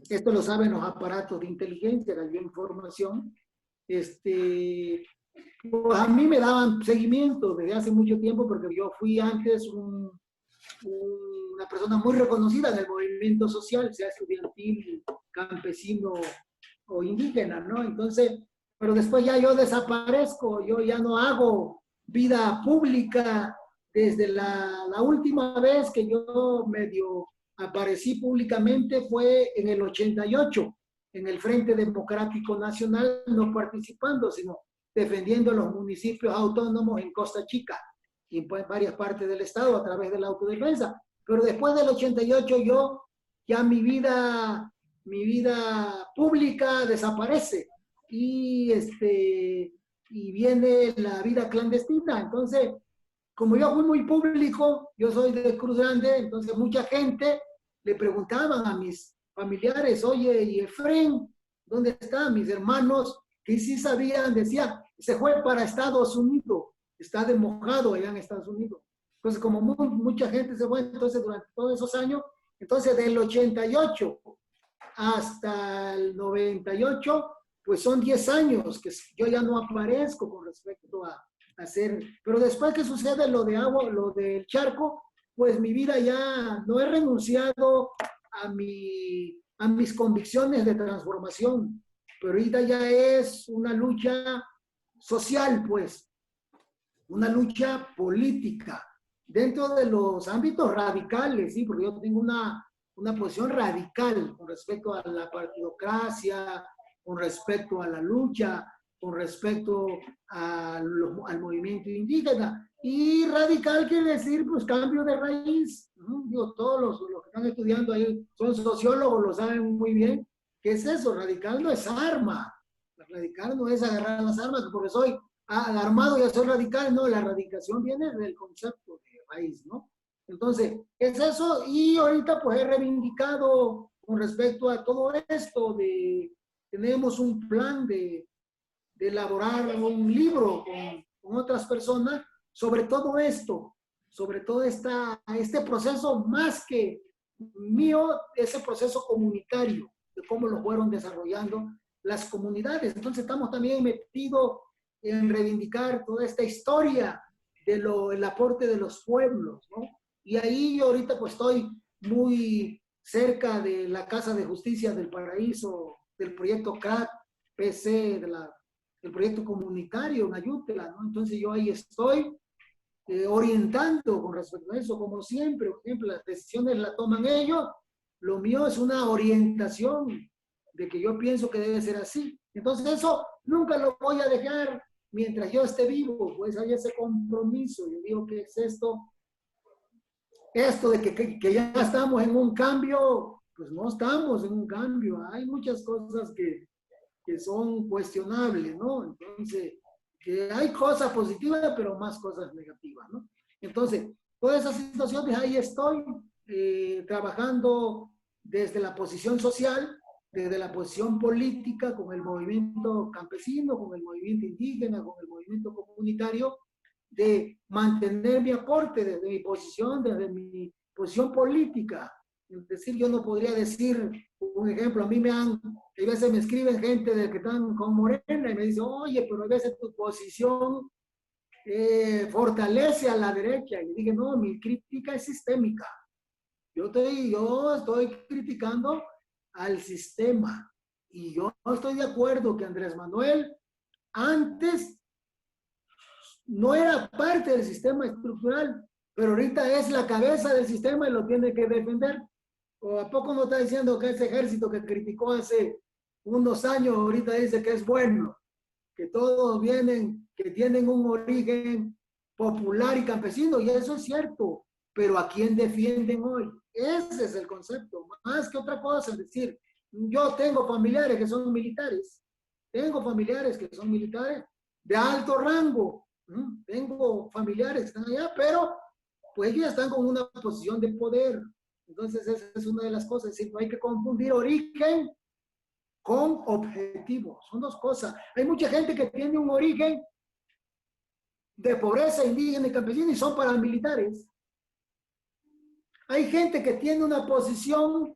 esto lo saben los aparatos de inteligencia, de la información, pues a mí me daban seguimiento desde hace mucho tiempo, porque yo fui antes una persona muy reconocida en el movimiento social, sea estudiantil, campesino o indígena, ¿no? Entonces, pero después ya yo desaparezco, yo ya no hago vida pública. Desde la última vez que yo medio aparecí públicamente fue en el 88, en el Frente Democrático Nacional, no participando, sino defendiendo los municipios autónomos en Costa Chica y en varias partes del estado a través de la autodefensa. Pero después del 88 yo, ya mi vida pública desaparece y, y viene la vida clandestina. Entonces, como yo fui muy público, yo soy de Cruz Grande, entonces mucha gente le preguntaban a mis familiares, oye, ¿y Efren? ¿Dónde están mis hermanos? Que sí sabían, decían, se fue para Estados Unidos, está de mojado allá en Estados Unidos. Entonces, como mucha gente se fue, entonces durante todos esos años, entonces del 88 hasta el 98, pues son 10 años que yo ya no aparezco con respecto a hacer, pero después que sucede lo de agua, lo del Charco, pues mi vida ya no he renunciado a mis convicciones de transformación, pero ahorita ya es una lucha social, pues, una lucha política, dentro de los ámbitos radicales, ¿sí? Porque yo tengo una posición radical con respecto a la partidocracia, con respecto a la lucha, con respecto al movimiento indígena. Y radical quiere decir, pues, cambio de raíz. Digo, todos los que están estudiando ahí son sociólogos, lo saben muy bien. ¿Qué es eso? Radical no es arma. Radical no es agarrar las armas, porque soy armado y soy radical. No, la erradicación viene del concepto de raíz, ¿no? Entonces, es eso. Y ahorita, pues, he reivindicado con respecto a todo esto tenemos un plan de elaborar un libro con otras personas sobre todo esto, sobre todo este proceso más que mío, ese proceso comunitario, de cómo lo fueron desarrollando las comunidades. Entonces estamos también metidos en reivindicar toda esta historia el aporte de los pueblos, ¿no? Y ahí yo ahorita pues estoy muy cerca de la Casa de Justicia del Paraíso, del proyecto CAT, PC, del proyecto comunitario en Ayutla, ¿no? Entonces yo ahí estoy orientando con respecto a eso, como siempre. Por ejemplo, las decisiones las toman ellos, lo mío es una orientación de que yo pienso que debe ser así. Entonces eso nunca lo voy a dejar mientras yo esté vivo, pues hay ese compromiso. Yo digo que es esto de que ya estamos en un cambio, pues no estamos en un cambio, hay muchas cosas que son cuestionables, ¿no? Entonces, que hay cosas positivas, pero más cosas negativas, ¿no? Entonces, todas esas situaciones, ahí estoy trabajando desde la posición social, desde la posición política, con el movimiento campesino, con el movimiento indígena, con el movimiento comunitario, de mantener mi aporte desde mi posición política. Es decir, yo no podría decir, un ejemplo, a veces me escriben gente de que están con Morena y me dicen, oye, pero a veces tu posición fortalece a la derecha. Y dije, no, mi crítica es sistémica. Yo estoy criticando al sistema. Y yo no estoy de acuerdo que Andrés Manuel antes no era parte del sistema estructural, pero ahorita es la cabeza del sistema y lo tiene que defender. ¿O a poco no está diciendo que ese ejército que criticó hace unos años ahorita dice que es bueno? Que todos vienen, que tienen un origen popular y campesino, y eso es cierto, pero ¿a quién defienden hoy? Ese es el concepto, más que otra cosa. Es decir, yo tengo familiares que son militares, de alto rango, tengo familiares que están allá, pero pues ellos están con una posición de poder. Entonces esa es una de las cosas. Es decir, no hay que confundir origen con objetivo. Son dos cosas. Hay mucha gente que tiene un origen de pobreza indígena y campesina y son paramilitares. Hay gente que tiene una posición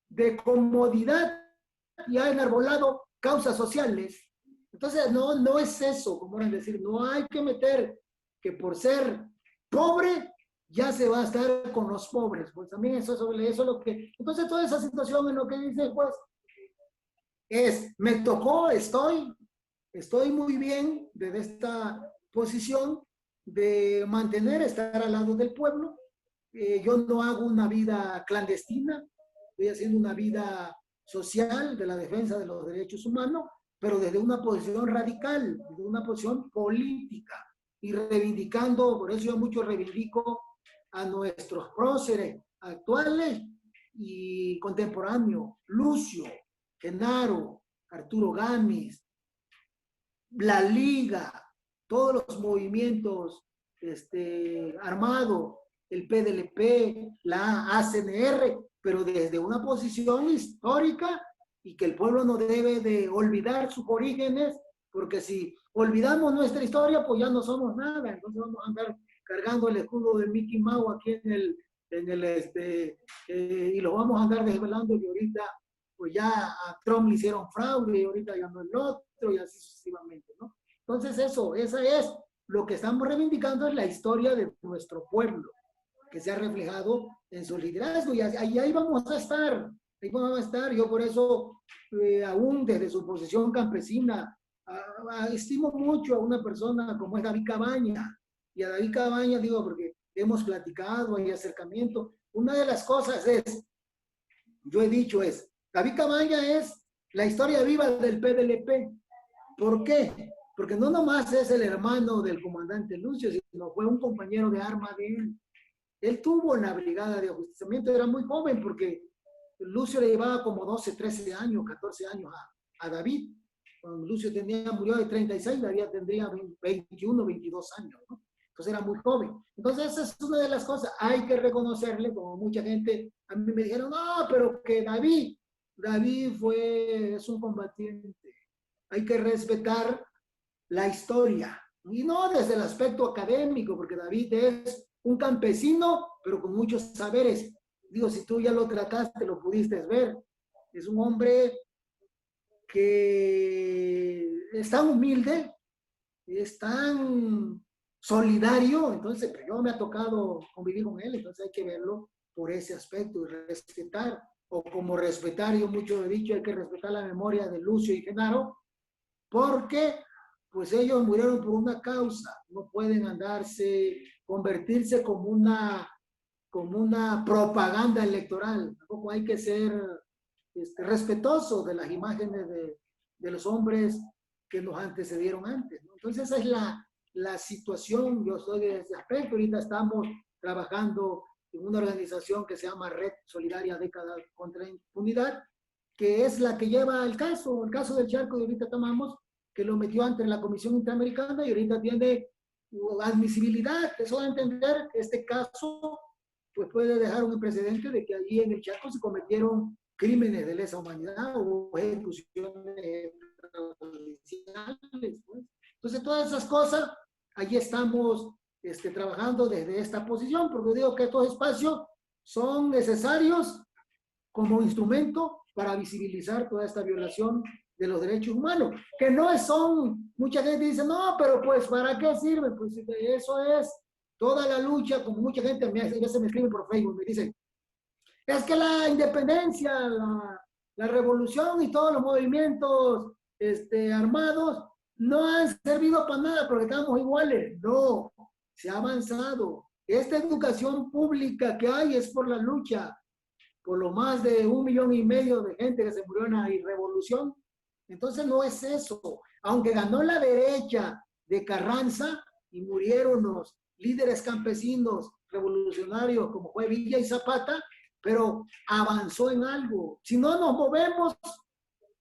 de comodidad y ha enarbolado causas sociales. Entonces no es eso, como van a decir, no hay que meter que por ser pobre ya se va a estar con los pobres. Pues también eso es lo que... Entonces toda esa situación en lo que dice, pues, me tocó, estoy muy bien desde esta posición de estar al lado del pueblo. Yo no hago una vida clandestina, estoy haciendo una vida social de la defensa de los derechos humanos, pero desde una posición radical, desde una posición política y reivindicando, por eso yo mucho reivindico a nuestros próceres actuales y contemporáneos, Lucio, Genaro, Arturo Gámez, la Liga, todos los movimientos armados, el PDLP, la ACNR, pero desde una posición histórica y que el pueblo no debe de olvidar sus orígenes, porque si olvidamos nuestra historia, pues ya no somos nada. Entonces vamos a andar cargando el escudo de Mickey Mouse aquí y lo vamos a andar desvelando, y ahorita pues ya a Trump le hicieron fraude y ahorita ya no el otro y así sucesivamente, ¿no? Entonces esa es lo que estamos reivindicando, es la historia de nuestro pueblo, que se ha reflejado en su liderazgo, y ahí vamos a estar, yo por eso, aún desde su posición campesina, estimo mucho a una persona como es David Cabaña, y a David Cabaña digo porque hemos platicado, hay acercamiento. Una de las cosas yo he dicho David Cabaña es la historia viva del PDLP. ¿Por qué? Porque no nomás es el hermano del comandante Lucio, sino fue un compañero de arma de él. Él tuvo en la brigada de ajusticiamiento, era muy joven porque Lucio le llevaba como 12, 13 años, 14 años a David. Cuando Lucio murió de 36, David tendría 21, 22 años, ¿no? Entonces era muy joven. Entonces esa es una de las cosas. Hay que reconocerle, como mucha gente, a mí me dijeron, no, pero que David es un combatiente. Hay que respetar la historia. Y no desde el aspecto académico, porque David es un campesino, pero con muchos saberes. Digo, si tú ya lo trataste, lo pudiste ver. Es un hombre que es tan humilde, es tan solidario, entonces yo me ha tocado convivir con él, entonces hay que verlo por ese aspecto y respetar, o como respetar, yo mucho he dicho, hay que respetar la memoria de Lucio y Genaro, porque pues ellos murieron por una causa, no pueden convertirse como una propaganda electoral, tampoco hay que ser respetuoso de las imágenes de los hombres que nos antecedieron antes, ¿no? Entonces esa es la situación, yo soy de ese aspecto, ahorita estamos trabajando en una organización que se llama Red Solidaria Década contra la Impunidad, que es la que lleva el caso del Charco que ahorita tomamos, que lo metió ante la Comisión Interamericana y ahorita tiene admisibilidad. Eso da a entender que este caso pues puede dejar un precedente de que allí en el Chaco se cometieron crímenes de lesa humanidad o ejecuciones policiales, pues. Entonces todas esas cosas, allí estamos trabajando desde esta posición, porque digo que estos espacios son necesarios como instrumento para visibilizar toda esta violación de los derechos humanos, que no son, mucha gente dice, no, pero pues ¿para qué sirve? Pues eso es toda la lucha, como mucha gente a veces me escribe por Facebook, me dicen, es que la independencia, la revolución y todos los movimientos armados no han servido para nada porque estamos iguales. No, se ha avanzado. Esta educación pública que hay es por la lucha, por lo más de 1,5 millones de gente que se murió en la revolución. Entonces no es eso. Aunque ganó la derecha de Carranza y murieron los líderes campesinos revolucionarios como fue Villa y Zapata, pero avanzó en algo. Si no nos movemos,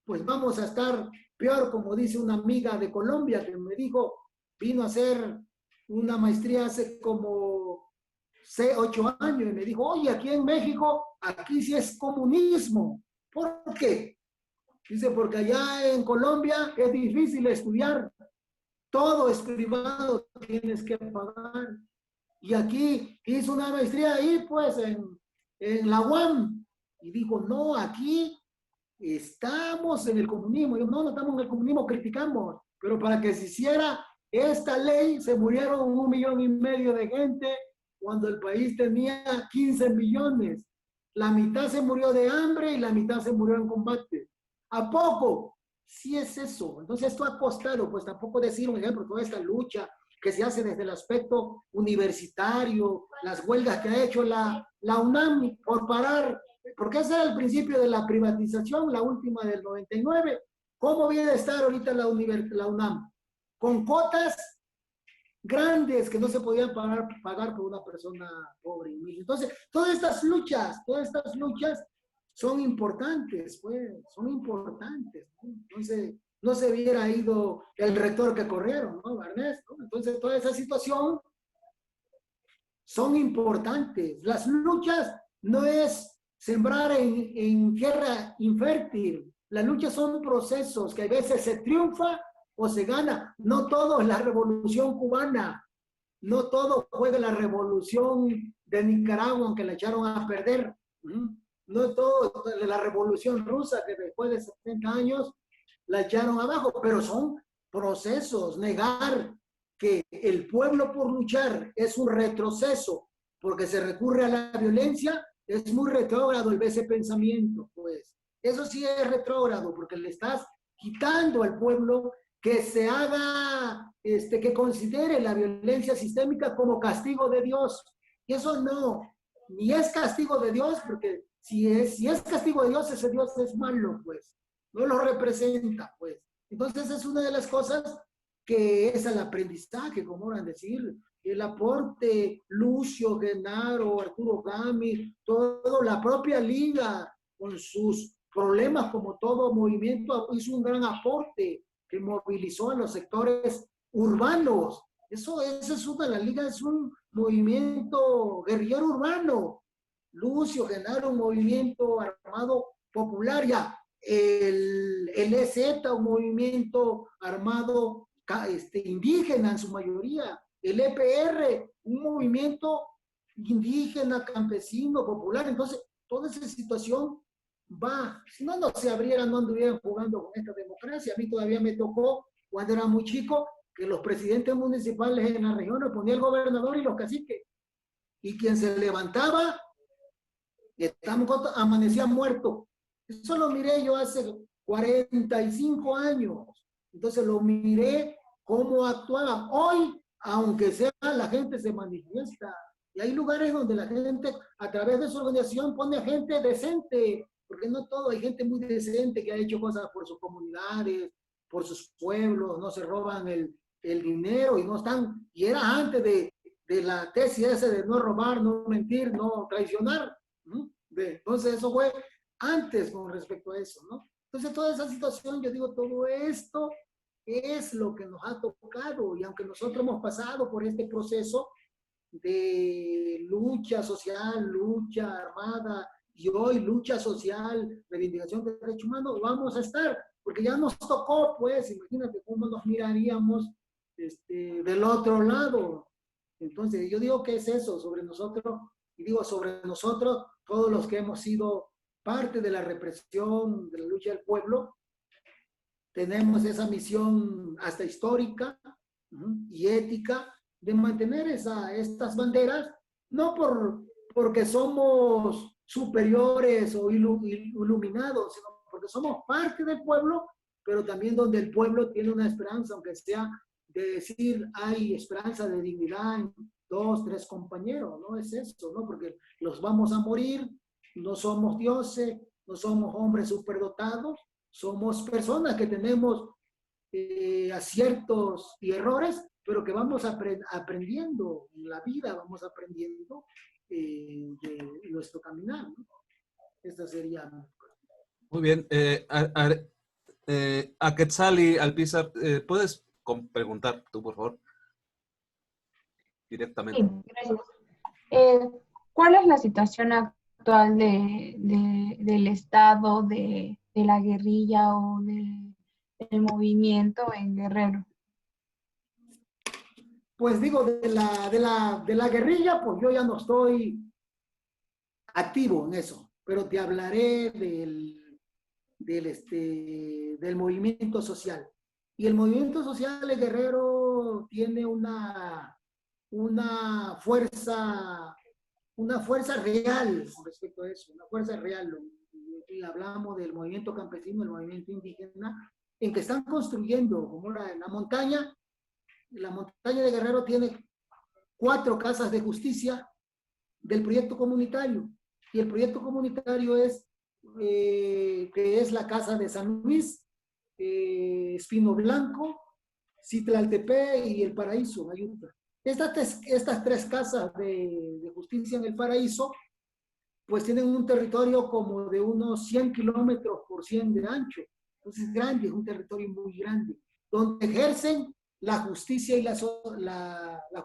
pues vamos a estar peor, como dice una amiga de Colombia que me dijo, vino a hacer una maestría hace como 8 años y me dijo, oye, aquí en México, aquí sí es comunismo. ¿Por qué? Dice, porque allá en Colombia es difícil estudiar. Todo es privado, tienes que pagar. Y aquí hizo una maestría ahí, pues, en la UAM. Y dijo, no, aquí estamos en el comunismo. Yo, no estamos en el comunismo, criticamos. Pero para que se hiciera esta ley, se murieron 1,5 millones de gente cuando el país tenía 15 millones. La mitad se murió de hambre y la mitad se murió en combate. ¿A poco? Sí es eso. Entonces esto ha costado, pues tampoco decir un ejemplo, toda esta lucha que se hace desde el aspecto universitario, las huelgas que ha hecho la UNAM por parar, porque ese era el principio de la privatización, la última del 99. ¿Cómo viene a estar ahorita la UNAM? Con cuotas grandes que no se podían pagar por una persona pobre. Entonces, todas estas luchas son importantes, pues, son importantes, ¿no? Entonces, no se hubiera ido el rector que corrieron, ¿no? Barnés, ¿no? Entonces, toda esa situación son importantes. Las luchas no es sembrar en tierra infértil. Las luchas son procesos que a veces se triunfa o se gana. No todo es la revolución cubana. No todo fue de la revolución de Nicaragua, aunque la echaron a perder. No todo de la revolución rusa, que después de 70 años la echaron abajo, pero son procesos. Negar que el pueblo por luchar es un retroceso porque se recurre a la violencia, es muy retrógrado ese pensamiento, pues. Eso sí es retrógrado porque le estás quitando al pueblo que se haga, que considere la violencia sistémica como castigo de Dios. Y eso no, ni es castigo de Dios, porque si es castigo de Dios, ese Dios es malo, pues. no los representa, pues. Entonces es una de las cosas que es el aprendizaje, como van a decir, el aporte, Lucio, Genaro, Arturo Gami, todo, la propia liga, con sus problemas como todo movimiento, hizo un gran aporte que movilizó a los sectores urbanos. Eso es una, la liga es un movimiento guerrillero urbano. Lucio, Genaro, un movimiento armado popular ya. El EZ, un movimiento armado indígena en su mayoría. El EPR, un movimiento indígena, campesino, popular. Entonces, toda esa situación va. Si no, no se abrieran, no anduvieran jugando con esta democracia. A mí todavía me tocó, cuando era muy chico, que los presidentes municipales en la región los ponía el gobernador y los caciques. Y quien se levantaba, amanecía muerto. Eso lo miré yo hace 45 años. Entonces lo miré cómo actuaban. Hoy, aunque sea, la gente se manifiesta. Y hay lugares donde la gente, a través de su organización, pone a gente decente. Porque no todo, hay gente muy decente que ha hecho cosas por sus comunidades, por sus pueblos, no se roban el dinero y no están. Y era antes de la tesis esa de no robar, no mentir, no traicionar. Entonces eso fue antes con respecto a eso, ¿no? Entonces toda esa situación, yo digo, todo esto es lo que nos ha tocado y aunque nosotros hemos pasado por este proceso de lucha social, lucha armada y hoy lucha social, reivindicación de derechos humanos, vamos a estar, porque ya nos tocó, pues, imagínate cómo nos miraríamos del otro lado. Entonces yo digo que es eso sobre nosotros, y digo sobre nosotros, todos los que hemos sido parte de la represión, de la lucha del pueblo, tenemos esa misión hasta histórica y ética de mantener estas banderas, no porque somos superiores o iluminados, sino porque somos parte del pueblo, pero también donde el pueblo tiene una esperanza, aunque sea de decir hay esperanza de dignidad en 2, 3 compañeros, no es eso, ¿no? Porque los vamos a morir, no somos dioses, no somos hombres superdotados, somos personas que tenemos aciertos y errores, pero que vamos aprendiendo en la vida, vamos aprendiendo de nuestro caminar, ¿no? Esta sería. Muy bien. A Quetzali Alpizar, ¿puedes preguntar tú, por favor? Directamente. Sí, gracias. ¿Cuál es la situación actual del Estado, de la guerrilla o del movimiento en Guerrero? Pues digo, de la guerrilla, pues yo ya no estoy activo en eso, pero te hablaré del movimiento social. Y el movimiento social de Guerrero tiene una fuerza real respecto a eso, una fuerza real. Y hablamos del movimiento campesino, del movimiento indígena, en que están construyendo, como en la montaña de Guerrero tiene 4 casas de justicia del proyecto comunitario. Y el proyecto comunitario es, que es la casa de San Luis, Espino Blanco, Citlaltepec y El Paraíso, Mayuta. Estas 3 casas de justicia en El Paraíso, pues tienen un territorio como de unos 100 kilómetros por 100 de ancho. Entonces es grande, es un territorio muy grande, donde ejercen la justicia y la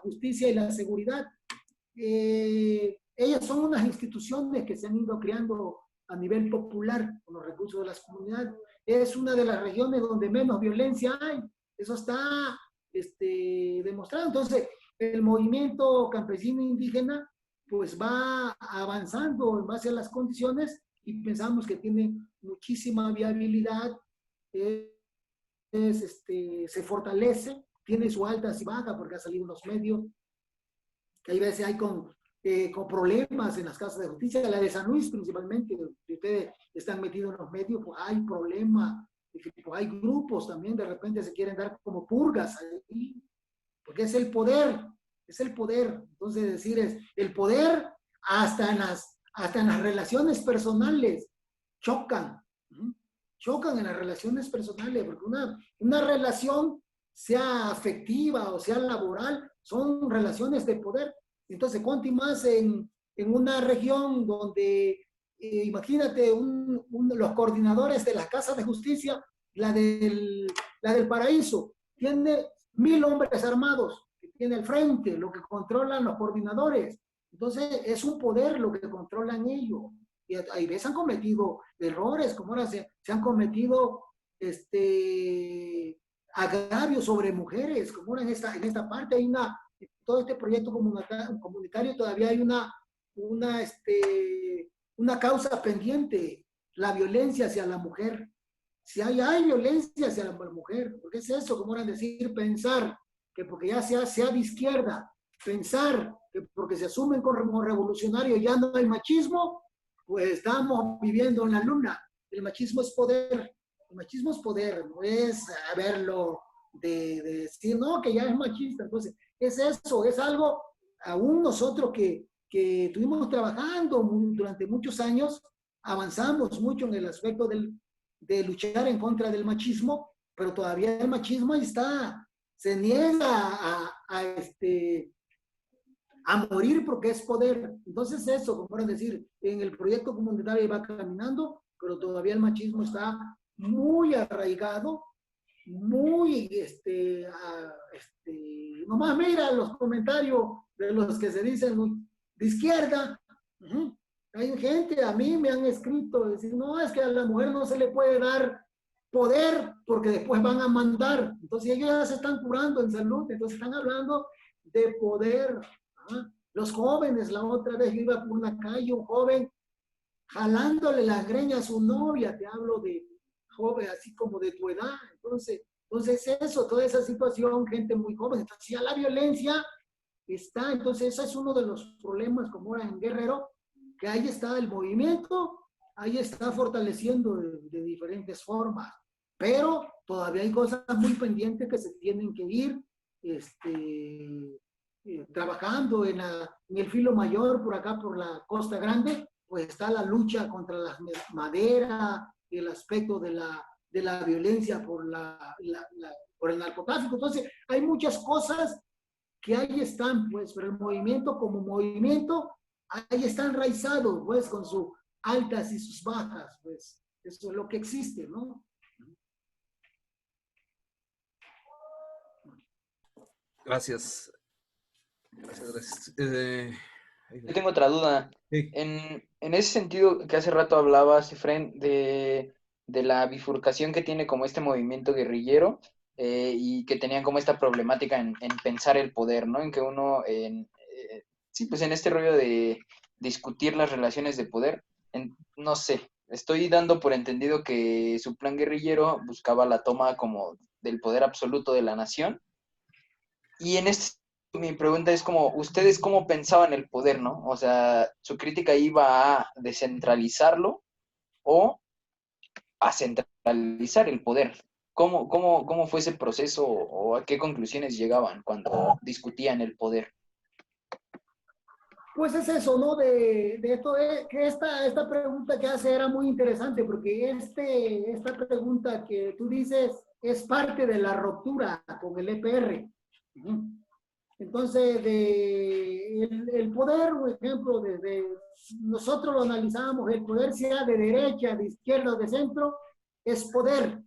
justicia y la seguridad. Ellas son unas instituciones que se han ido creando a nivel popular con los recursos de las comunidades. Es una de las regiones donde menos violencia hay. Eso está demostrado. Entonces, el movimiento campesino indígena pues va avanzando en base a las condiciones y pensamos que tiene muchísima viabilidad, se fortalece, tiene su altas y bajas porque ha salido en los medios, que hay veces hay con problemas en las casas de justicia, la de San Luis principalmente, si ustedes están metidos en los medios, pues hay problemas, pues hay grupos también, de repente se quieren dar como purgas ahí, porque es el poder, entonces decir es el poder hasta en las relaciones personales chocan, chocan en las relaciones personales, porque una relación, sea afectiva o sea laboral, son relaciones de poder. Entonces, cuánto y más en una región donde, imagínate, los coordinadores de las casas de justicia, la del Paraíso, tiene 1000 hombres armados que tiene al frente, lo que controlan los coordinadores. Entonces, es un poder lo que controlan ellos. Y hay veces han cometido errores, como ahora se han cometido agravios sobre mujeres, como ahora en esta parte hay todo este proyecto comunitario todavía hay una causa pendiente, la violencia hacia la mujer. Si hay violencia hacia la mujer, porque es eso, como eran decir, pensar que porque ya sea de izquierda, pensar que porque se asumen como revolucionarios ya no hay machismo, pues estamos viviendo en la luna. El machismo es poder. El machismo es poder, no es verlo de decir, no, que ya es machista. Entonces, es eso, es algo, aún nosotros que estuvimos trabajando durante muchos años, avanzamos mucho en el aspecto de luchar en contra del machismo, pero todavía el machismo ahí está, se niega a morir porque es poder. Entonces eso, como para decir, en el proyecto comunitario va caminando, pero todavía el machismo está muy arraigado, muy, nomás mira los comentarios de los que se dicen de izquierda. Hay gente, a mí me han escrito, decir, no, es que a la mujer no se le puede dar poder porque después van a mandar. Entonces ellos ya se están curando en salud, entonces están hablando de poder. Los jóvenes, la otra vez yo iba por una calle, un joven jalándole las greñas a su novia, te hablo de joven así como de tu edad. Entonces eso, toda esa situación, gente muy joven. Entonces ya la violencia está, entonces ese es uno de los problemas como ahora en Guerrero, que ahí está el movimiento, ahí está fortaleciendo de diferentes formas, pero todavía hay cosas muy pendientes que se tienen que ir trabajando en el filo mayor, por acá, por la Costa Grande, pues está la lucha contra la madera, el aspecto de la violencia por el narcotráfico. Entonces, hay muchas cosas que ahí están, pues, pero el movimiento como movimiento, ahí está enraizado, pues, con sus altas y sus bajas, pues, eso es lo que existe, ¿no? Gracias. Gracias. Yo tengo otra duda. Sí. En ese sentido que hace rato hablabas, Efren, de la bifurcación que tiene como este movimiento guerrillero y que tenían como esta problemática en pensar el poder, ¿no? En que uno, sí, pues en este rollo de discutir las relaciones de poder, no sé, estoy dando por entendido que su plan guerrillero buscaba la toma como del poder absoluto de la nación. Y en este mi pregunta es como, ¿ustedes cómo pensaban el poder, no? O sea, ¿su crítica iba a descentralizarlo o a centralizar el poder? ¿Cómo fue ese proceso o a qué conclusiones llegaban cuando discutían el poder? Pues es eso, ¿no? De esto, que esta pregunta que hace era muy interesante, porque esta pregunta que tú dices es parte de la ruptura con el EPR. Entonces, el poder, por ejemplo, desde nosotros lo analizamos, el poder sea de derecha, de izquierda o de centro, es poder.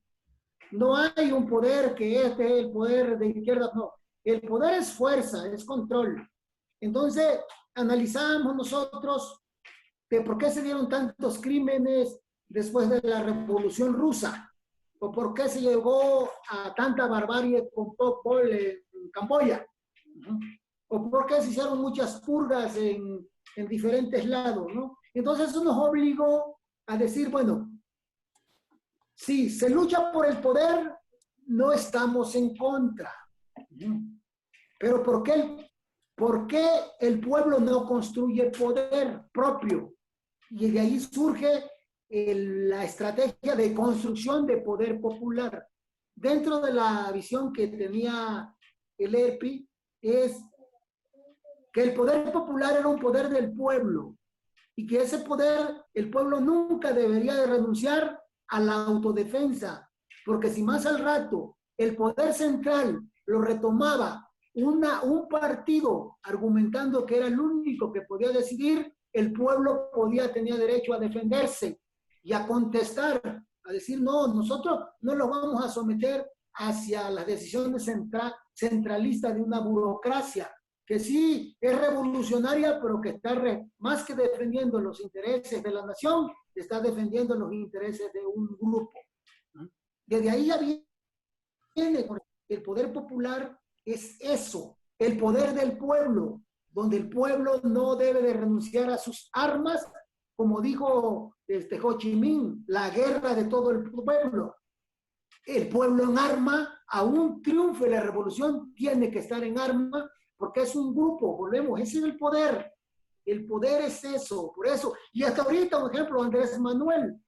No hay un poder que es el poder de izquierda, no. El poder es fuerza, es control. Entonces, analizamos nosotros de por qué se dieron tantos crímenes después de la Revolución Rusa, o por qué se llegó a tanta barbarie con Pol Pot en Camboya, o por qué se hicieron muchas purgas en diferentes lados, ¿no? Entonces eso nos obligó a decir, bueno, si se lucha por el poder, no estamos en contra. Pero ¿por qué el pueblo no construye poder propio? Y de ahí surge la estrategia de construcción de poder popular. Dentro de la visión que tenía el ERPI, es que el poder popular era un poder del pueblo y que ese poder el pueblo nunca debería de renunciar a la autodefensa, porque si más al rato el poder central lo retomaba un partido argumentando que era el único que podía decidir, el pueblo tenía derecho a defenderse y a contestar, a decir, no, nosotros no lo vamos a someter hacia las decisiones centralistas de una burocracia, que sí es revolucionaria, pero que está más que defendiendo los intereses de la nación, está defendiendo los intereses de un grupo. Desde ahí ya viene, el poder popular es eso, el poder del pueblo, donde el pueblo no debe de renunciar a sus armas, como dijo Ho Chi Minh, la guerra de todo el pueblo. El pueblo en arma, aún triunfe la revolución, tiene que estar en arma, porque es un grupo, volvemos, ese es el poder. El poder es eso, por eso. Y hasta ahorita, por ejemplo, Andrés Manuel,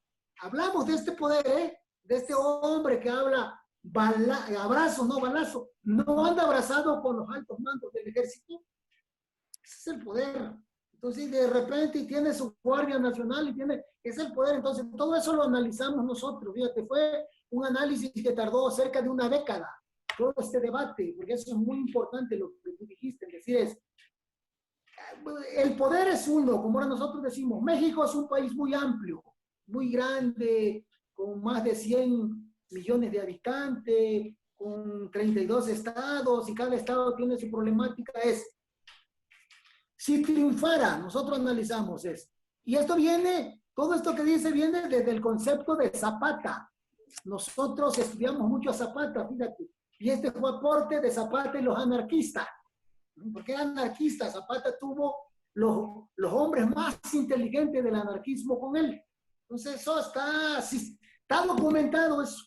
hablamos de este poder, de este hombre que habla abrazo, no balazo, no anda abrazado con los altos mandos del ejército. Ese es el poder. Entonces, de repente tiene su Guardia Nacional y es el poder. Entonces, todo eso lo analizamos nosotros. Fíjate, fue un análisis que tardó cerca de una década, todo este debate, porque eso es muy importante lo que tú dijiste, es decir, el poder es uno, como ahora nosotros decimos, México es un país muy amplio, muy grande, con más de 100 millones de habitantes, con 32 estados, y cada estado tiene su problemática. Si triunfara, nosotros analizamos esto. Y todo esto que dice viene desde el concepto de Zapata. Nosotros estudiamos mucho a Zapata, fíjate, y este fue aporte de Zapata y los anarquistas. ¿Por qué anarquista? Zapata tuvo los hombres más inteligentes del anarquismo con él. Entonces eso está documentado eso.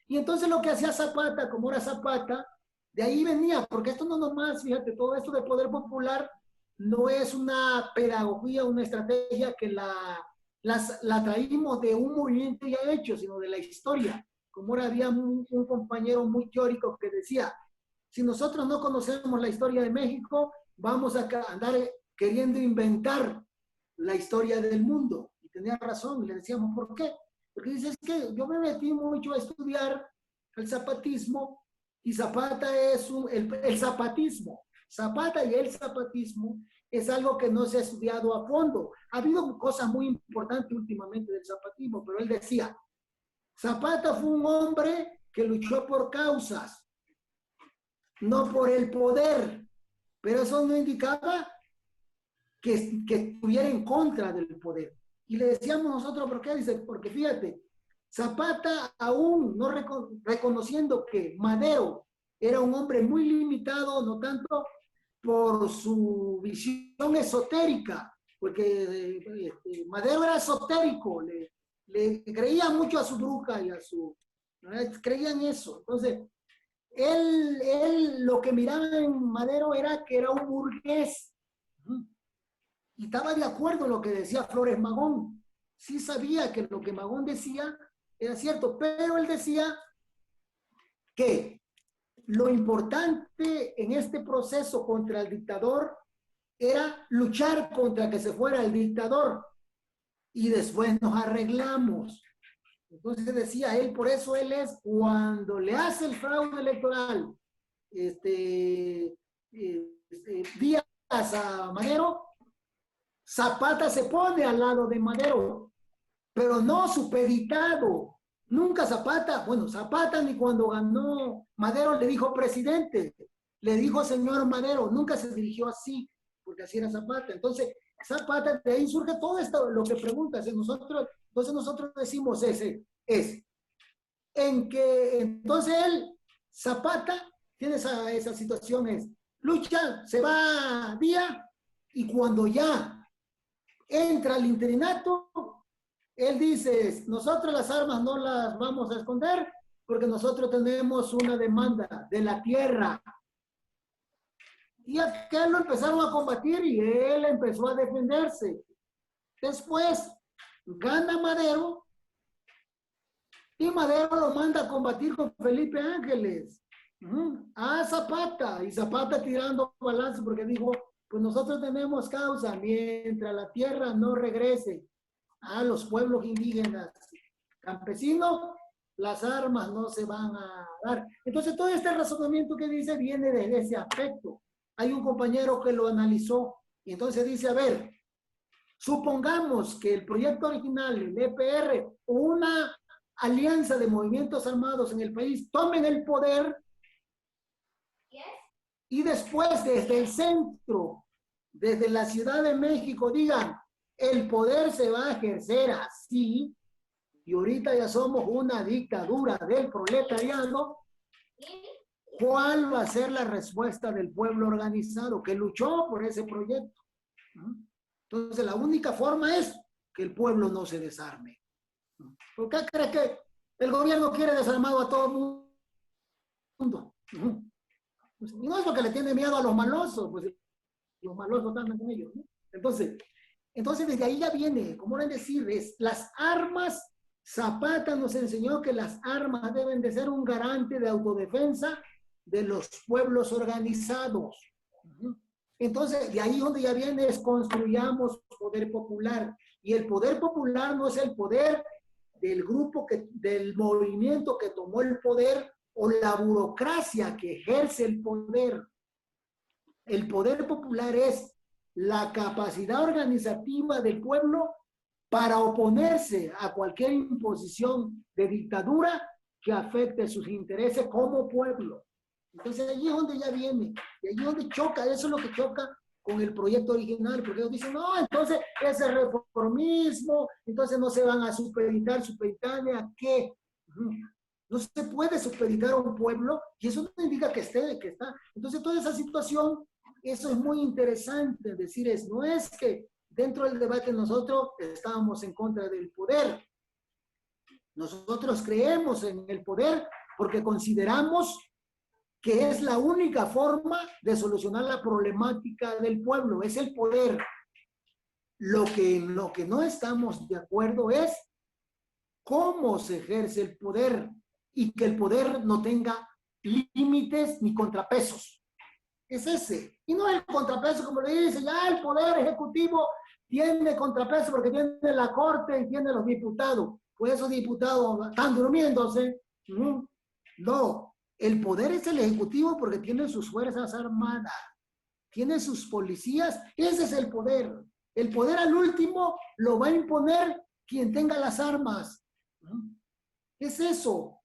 Y entonces lo que hacía Zapata, como era Zapata, de ahí venía, porque esto no nomás, fíjate, todo esto de poder popular no es una pedagogía, una estrategia que la traímos de un movimiento ya hecho, sino de la historia. Como ahora había un compañero muy teórico que decía, si nosotros no conocemos la historia de México, vamos a andar queriendo inventar la historia del mundo. Y tenía razón, y le decíamos, ¿por qué? Porque dice, es que yo me metí mucho a estudiar el zapatismo, y Zapata es el zapatismo. Zapata y el zapatismo es algo que no se ha estudiado a fondo. Ha habido cosas muy importantes últimamente del zapatismo, pero él decía, Zapata fue un hombre que luchó por causas, no por el poder, pero eso no indicaba que estuviera en contra del poder. Y le decíamos nosotros, ¿por qué? Dice, porque fíjate, Zapata aún no reconociendo que Madero era un hombre muy limitado, no tanto por su visión esotérica, porque Madero era esotérico, le creía mucho a su bruja y creía en eso. Entonces, él lo que miraba en Madero era que era un burgués. Y estaba de acuerdo en lo que decía Flores Magón. Sí sabía que lo que Magón decía era cierto, pero él decía que lo importante en este proceso contra el dictador era luchar contra que se fuera el dictador y después nos arreglamos. Entonces decía él, por eso él es cuando le hace el fraude electoral Díaz a Madero, Zapata se pone al lado de Madero, pero no supeditado. Nunca Zapata ni cuando ganó Madero le dijo presidente, le dijo señor Madero, nunca se dirigió así, porque así era Zapata. Entonces, Zapata, de ahí surge todo esto, lo que preguntas. Entonces nosotros decimos en que entonces Zapata, tiene esa situación, lucha, se va día, y cuando ya entra al interinato, él dice, nosotros las armas no las vamos a esconder porque nosotros tenemos una demanda de la tierra. Y aquel lo empezaron a combatir y él empezó a defenderse. Después gana Madero y Madero lo manda a combatir con Felipe Ángeles a Zapata, y Zapata tirando balazos porque dijo, pues nosotros tenemos causa mientras la tierra no regrese a los pueblos indígenas campesino, las armas no se van a dar. Entonces, todo este razonamiento que dice viene desde ese aspecto. Hay un compañero que lo analizó y entonces dice, a ver, supongamos que el proyecto original, el EPR, o una alianza de movimientos armados en el país tomen el poder y después desde el centro, desde la Ciudad de México, digan, el poder se va a ejercer así, y ahorita ya somos una dictadura del proletariado. ¿Cuál va a ser la respuesta del pueblo organizado que luchó por ese proyecto? Entonces, la única forma es que el pueblo no se desarme. ¿Por qué cree que el gobierno quiere desarmado a todo el mundo? Pues no es porque le tiene miedo a los malosos, pues los malosos están con ellos, ¿no? Entonces, desde ahí ya viene, como van a decir, es las armas. Zapata nos enseñó que las armas deben de ser un garante de autodefensa de los pueblos organizados. Entonces, de ahí donde ya viene es construyamos poder popular. Y el poder popular no es el poder del grupo, del movimiento que tomó el poder o la burocracia que ejerce el poder. El poder popular es la capacidad organizativa del pueblo para oponerse a cualquier imposición de dictadura que afecte sus intereses como pueblo. Entonces allí es donde ya viene, y allí es donde choca, eso es lo que choca con el proyecto original, porque ellos dicen, no, entonces ese reformismo, entonces no se van a supeditar ¿a qué? No se puede supeditar a un pueblo, y eso no indica que esté, que está. Entonces toda esa situación, eso es muy interesante, decir, no es que dentro del debate nosotros estábamos en contra del poder. Nosotros creemos en el poder porque consideramos que es la única forma de solucionar la problemática del pueblo, es el poder. Lo que no estamos de acuerdo es cómo se ejerce el poder y que el poder no tenga límites ni contrapesos. Es ese. Y no el contrapeso, como le dice, ya el poder ejecutivo tiene contrapeso porque tiene la corte y tiene los diputados. Pues esos diputados están durmiéndose. No, el poder es el ejecutivo porque tiene sus fuerzas armadas, tiene sus policías, ese es el poder. El poder al último lo va a imponer quien tenga las armas. Es eso.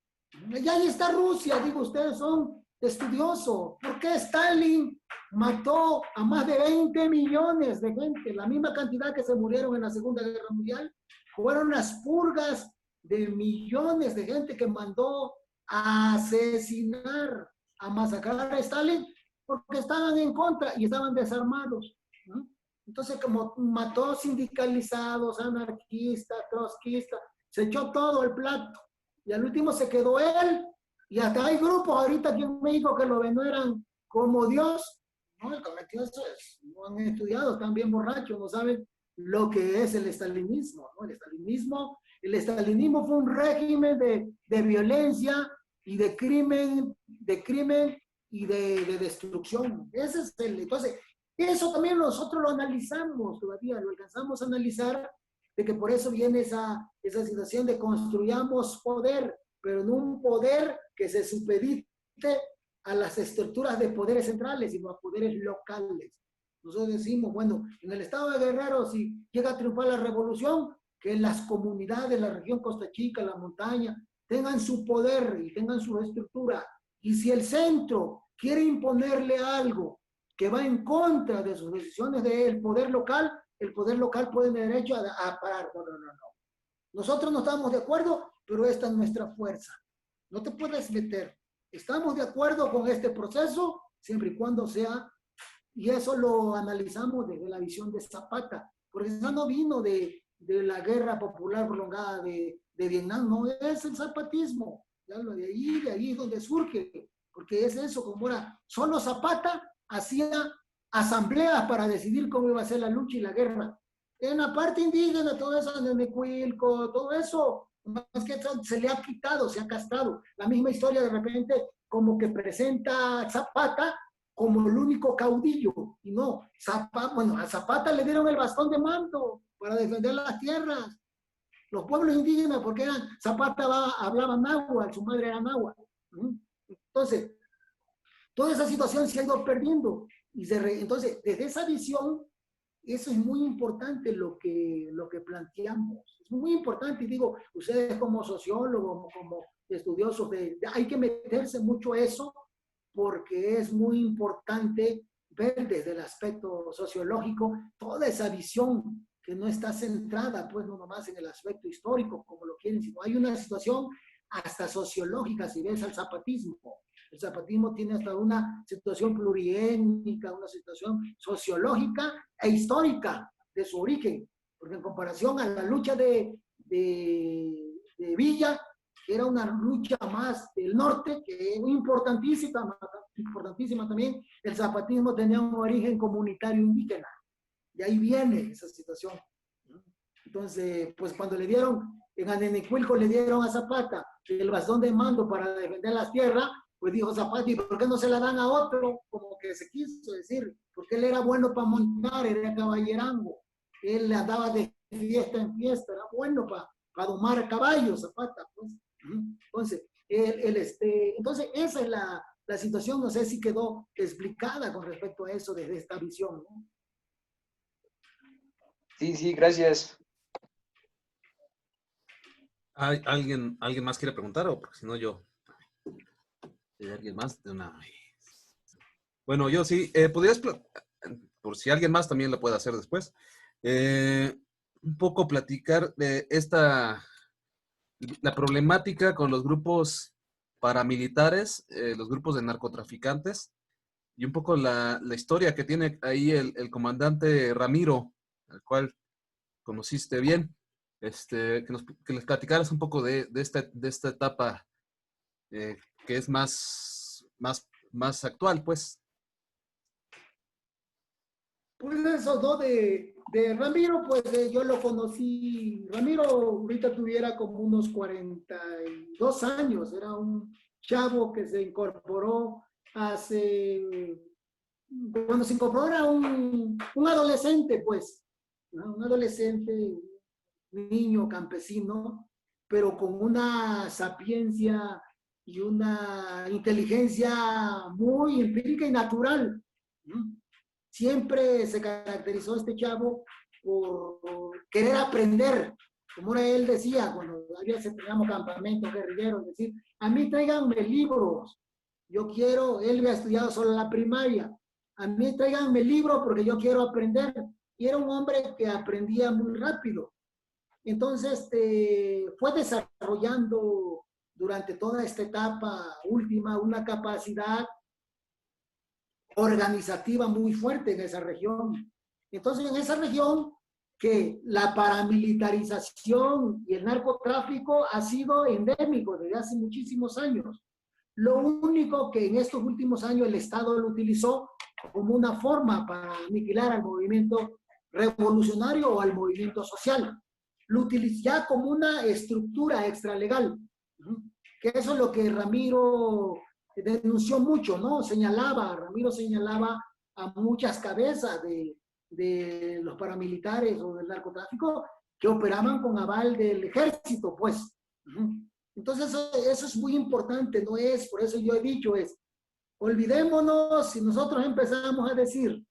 Y ahí está Rusia, digo, ustedes son estudiosos. ¿Por qué Stalin mató a más de 20 millones de gente? La misma cantidad que se murieron en la Segunda Guerra Mundial. Fueron las purgas de millones de gente que mandó a asesinar, a masacrar a Stalin, porque estaban en contra y estaban desarmados. Entonces, como mató sindicalizados, anarquistas, trotskistas, se echó todo el plato. Y al último se quedó él, y hasta hay grupos ahorita aquí en México que lo veneran como Dios. No, el cometido eso es, no han estudiado, están bien borrachos, no saben lo que es el estalinismo, ¿no? El estalinismo fue un régimen de violencia y de crimen y de destrucción. Ese es entonces, eso también nosotros lo analizamos todavía, lo alcanzamos a analizar, de que por eso viene esa situación de construyamos poder, pero no un poder que se supedite a las estructuras de poderes centrales, sino a poderes locales. Nosotros decimos, bueno, en el estado de Guerrero, si llega a triunfar la revolución, que las comunidades de la región Costa Chica, la montaña, tengan su poder y tengan su estructura. Y si el centro quiere imponerle algo que va en contra de sus decisiones del poder local, el poder local puede tener derecho a parar. No. Nosotros no estamos de acuerdo, pero esta es nuestra fuerza. No te puedes meter. Estamos de acuerdo con este proceso, siempre y cuando sea, y eso lo analizamos desde la visión de Zapata, porque eso no vino de la guerra popular prolongada de Vietnam, no es el zapatismo, ya lo de ahí es donde surge, porque es eso, como era, solo Zapata hacía asambleas para decidir cómo iba a ser la lucha y la guerra. En la parte indígena, todo eso, en el Necuilco, todo eso, más que se le ha quitado, se ha castrado. La misma historia de repente como que presenta a Zapata como el único caudillo, y no, a Zapata le dieron el bastón de mando para defender las tierras. Los pueblos indígenas, porque Zapata hablaba náhuatl, su madre era náhuatl. Entonces, toda esa situación se ha ido perdiendo. Entonces, desde esa visión, eso es muy importante lo que planteamos. Es muy importante, y digo, ustedes como sociólogos, como estudiosos, hay que meterse mucho eso, porque es muy importante ver desde el aspecto sociológico toda esa visión que no está centrada, pues, no nomás en el aspecto histórico, como lo quieren, sino hay una situación hasta sociológica, si ves al zapatismo. El zapatismo tiene hasta una situación pluriétnica, una situación sociológica e histórica de su origen, porque en comparación a la lucha de Villa, que era una lucha más del norte, que es importantísima también, el zapatismo tenía un origen comunitario indígena, y ahí viene esa situación. Entonces, pues cuando le dieron, en Anenicuilco le dieron a Zapata el bastón de mando para defender las tierras, pues dijo Zapata, ¿y por qué no se la dan a otro? Como que se quiso decir, porque él era bueno para montar, era caballerango, él andaba de fiesta en fiesta, era bueno para domar caballos, Zapata, pues. Entonces, entonces esa es la situación, no sé si quedó explicada con respecto a eso desde esta visión, ¿no? Sí, gracias. ¿Alguien más quiere preguntar? O porque si no yo... ¿Hay alguien más? De una vez. Bueno, yo sí. ¿Podrías, por si alguien más también lo puede hacer después, un poco platicar de la problemática con los grupos paramilitares, los grupos de narcotraficantes, y un poco la historia que tiene ahí el comandante Ramiro, al cual conociste bien, que les platicaras un poco de esta etapa que es más actual, pues. Pues eso, ¿no? De Ramiro, pues yo lo conocí, Ramiro ahorita tuviera como unos 42 años, era un chavo que se incorporó cuando se incorporó era un adolescente, pues, ¿no? Un adolescente, un niño campesino, pero con una sapiencia y una inteligencia muy empírica y natural, ¿no? Siempre se caracterizó este chavo por querer aprender, como él decía, cuando había teníamos campamentos guerrilleros, decir, a mí tráiganme libros, yo quiero, él había estudiado solo la primaria, a mí tráiganme libros porque yo quiero aprender, y era un hombre que aprendía muy rápido. Entonces, fue desarrollando durante toda esta etapa última una capacidad organizativa muy fuerte en esa región. Entonces, en esa región que la paramilitarización y el narcotráfico ha sido endémico desde hace muchísimos años. Lo único que en estos últimos años el Estado lo utilizó como una forma para aniquilar al movimiento revolucionario o al movimiento social. Lo utilizó ya como una estructura extralegal, que eso es lo que Ramiro denunció mucho, ¿no? Ramiro señalaba a muchas cabezas de los paramilitares o del narcotráfico que operaban con aval del ejército, pues. Entonces, eso es muy importante, ¿no? Por eso yo he dicho, olvidémonos si nosotros empezamos a decir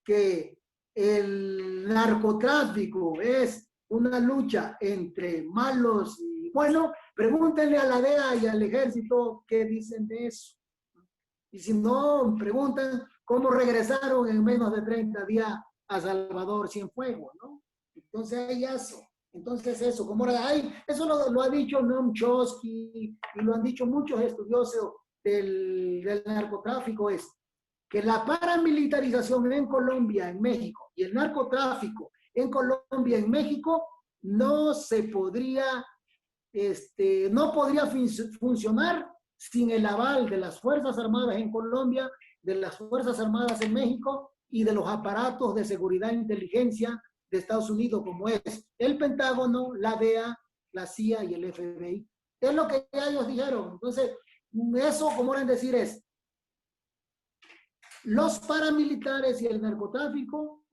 que el narcotráfico es una lucha entre malos y buenos, pregúntenle a la DEA y al ejército qué dicen de eso. Y si no, preguntan cómo regresaron en menos de 30 días a Salvador Cienfuegos, ¿no? Entonces hay eso. Entonces eso, eso lo ha dicho Noam Chomsky y lo han dicho muchos estudiosos del narcotráfico, es que la paramilitarización en Colombia, en México, y el narcotráfico en Colombia, en México, no podría funcionar sin el aval de las Fuerzas Armadas en Colombia, de las Fuerzas Armadas en México y de los aparatos de seguridad e inteligencia de Estados Unidos, como es el Pentágono, la DEA, la CIA y el FBI. Es lo que ellos dijeron. Entonces, eso, como van a decir, es los paramilitares y el narcotráfico,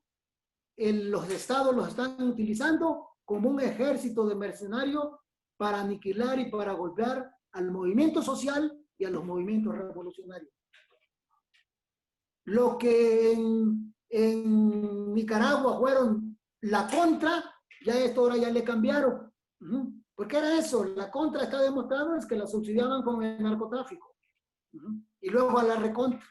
los estados los están utilizando como un ejército de mercenarios para aniquilar y para golpear al movimiento social y a los movimientos revolucionarios. Lo que en Nicaragua fueron la contra, ya esto ahora ya le cambiaron. ¿Por qué era eso? La contra está demostrado es que la subsidiaban con el narcotráfico. Y luego a la recontra.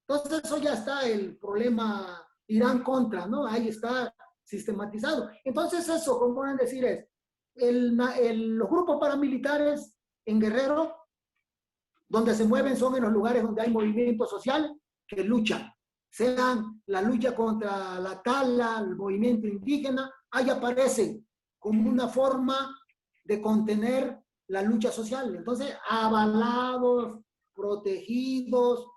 Entonces eso ya está el problema Irán contra, ¿no? Ahí está sistematizado. Entonces eso, como van a decir, es los grupos paramilitares en Guerrero, donde se mueven son en los lugares donde hay movimiento social que luchan, sean la lucha contra la tala, el movimiento indígena, ahí aparecen como una forma de contener la lucha social. Entonces, avalados, protegidos,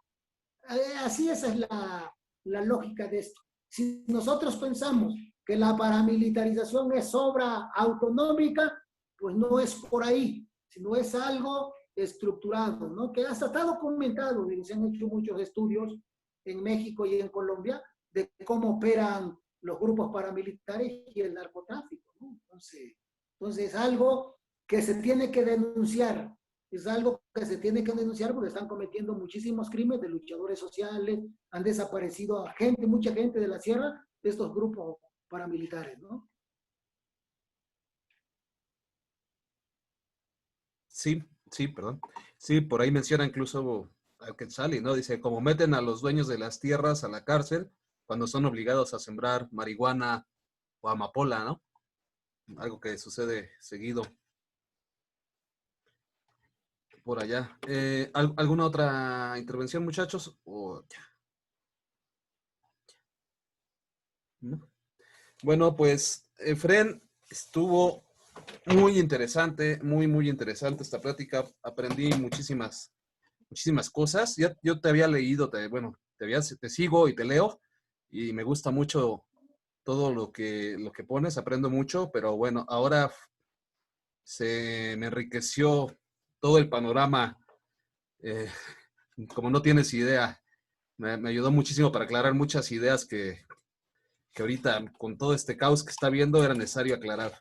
así esa es la lógica de esto. Si nosotros pensamos que la paramilitarización es obra autonómica, pues no es por ahí, sino es algo estructurado, ¿no? Que hasta está documentado, y se han hecho muchos estudios en México y en Colombia de cómo operan los grupos paramilitares y el narcotráfico, ¿no? Entonces es algo que se tiene que denunciar, es algo que se tiene que denunciar porque están cometiendo muchísimos crímenes de luchadores sociales, han desaparecido a gente, mucha gente de la sierra, de estos grupos paramilitares, ¿no? Sí, sí, perdón. Sí, por ahí menciona incluso al Quetzali, ¿no? Dice, como meten a los dueños de las tierras a la cárcel cuando son obligados a sembrar marihuana o amapola, ¿no? Algo que sucede seguido por allá. ¿Alguna otra intervención, muchachos? ¿No? Bueno, pues, Efren, estuvo muy interesante, muy interesante esta plática. Aprendí muchísimas cosas. Yo te había leído, te sigo y te leo y me gusta mucho todo lo que pones, aprendo mucho, pero bueno, ahora se me enriqueció todo el panorama, eh, como no tienes idea. Me ayudó muchísimo para aclarar muchas ideas que ahorita con todo este caos que está viendo era necesario aclarar.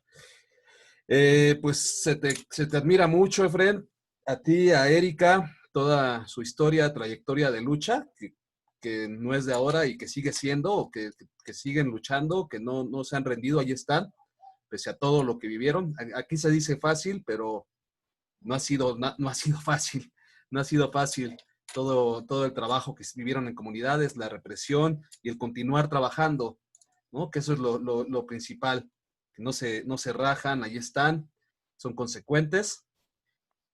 Pues se te admira mucho, Efren, a ti, a Erika, toda su historia, trayectoria de lucha, que no es de ahora y que sigue siendo, o que siguen luchando, que no se han rendido, ahí están, pese a todo lo que vivieron. Aquí se dice fácil, pero no ha sido fácil, no ha sido fácil todo el trabajo que vivieron en comunidades, la represión y el continuar trabajando, ¿no? Que eso es lo principal, que no se rajan, ahí están, son consecuentes.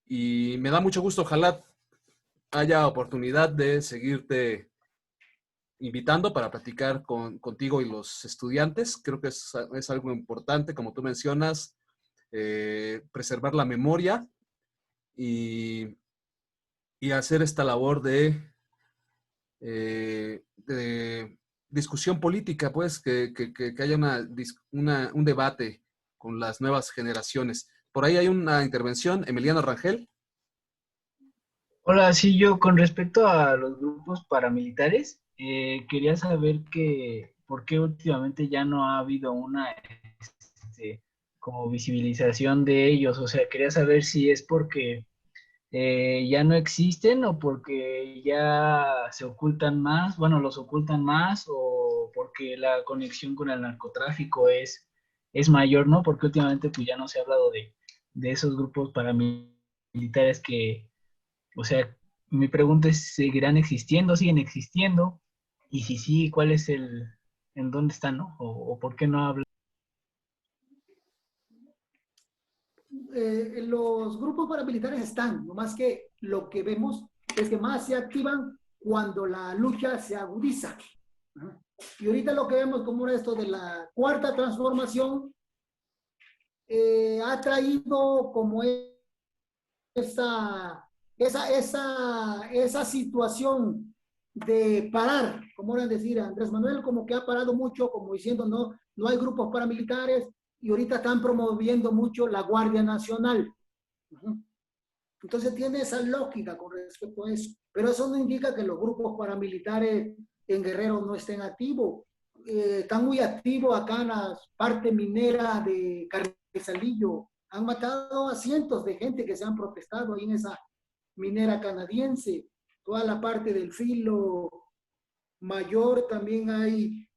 Y me da mucho gusto, ojalá haya oportunidad de seguirte invitando para platicar contigo y los estudiantes. Creo que es algo importante, como tú mencionas, preservar la memoria y hacer esta labor de discusión política, pues, que haya un debate con las nuevas generaciones. Por ahí hay una intervención, Emiliano Rangel. Hola, sí, yo con respecto a los grupos paramilitares, quería saber por qué últimamente ya no ha habido una como visibilización de ellos. O sea, quería saber si es porque ya no existen o porque ya se ocultan más, bueno, los ocultan más o porque la conexión con el narcotráfico es mayor, ¿no? Porque últimamente pues ya no se ha hablado de esos grupos paramilitares que, o sea, mi pregunta es, ¿seguirán existiendo? ¿Siguen existiendo? Y si sí, ¿cuál es en dónde están, ¿no? O por qué no hablan? Los grupos paramilitares están, nomás que lo que vemos es que más se activan cuando la lucha se agudiza. Y ahorita lo que vemos como esto de la cuarta transformación ha traído como esa situación de parar, como era decir, Andrés Manuel como que ha parado mucho, como diciendo no hay grupos paramilitares, y ahorita están promoviendo mucho la Guardia Nacional. Entonces tiene esa lógica con respecto a eso, pero eso no indica que los grupos paramilitares en Guerrero no estén activos. están muy activos acá en la parte minera de Carrizalillo. Han matado a cientos de gente que se han protestado ahí en esa minera canadiense. Toda la parte del Filo Mayor también hay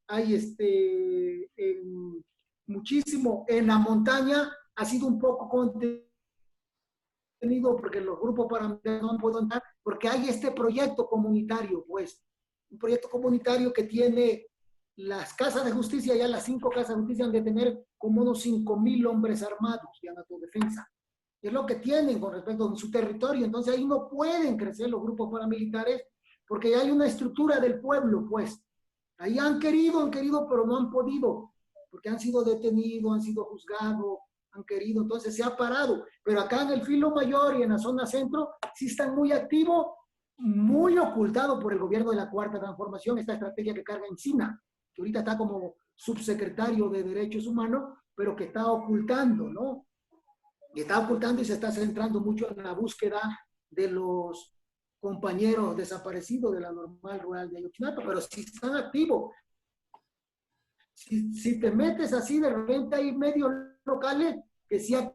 muchísimo. En la montaña ha sido un poco contenido porque los grupos paramilitares no pueden entrar, porque hay este proyecto comunitario, pues, un proyecto comunitario que tiene las casas de justicia, ya las 5 casas de justicia han de tener como unos 5,000 hombres armados y en autodefensa. Es lo que tienen con respecto a su territorio. Entonces ahí no pueden crecer los grupos paramilitares porque ya hay una estructura del pueblo, pues. Ahí han querido, pero no han podido, porque han sido detenidos, han sido juzgados, han querido, entonces se ha parado. Pero acá en el Filo Mayor y en la zona centro sí están muy activos, muy ocultado por el gobierno de la Cuarta Transformación, esta estrategia que carga Encina, que ahorita está como subsecretario de Derechos Humanos, pero que está ocultando, ¿no? Y está ocultando y se está centrando mucho en la búsqueda de los compañeros desaparecidos de la normal rural de Ayotzinapa, pero sí están activos. Si te metes así, de repente hay medios locales que sí hay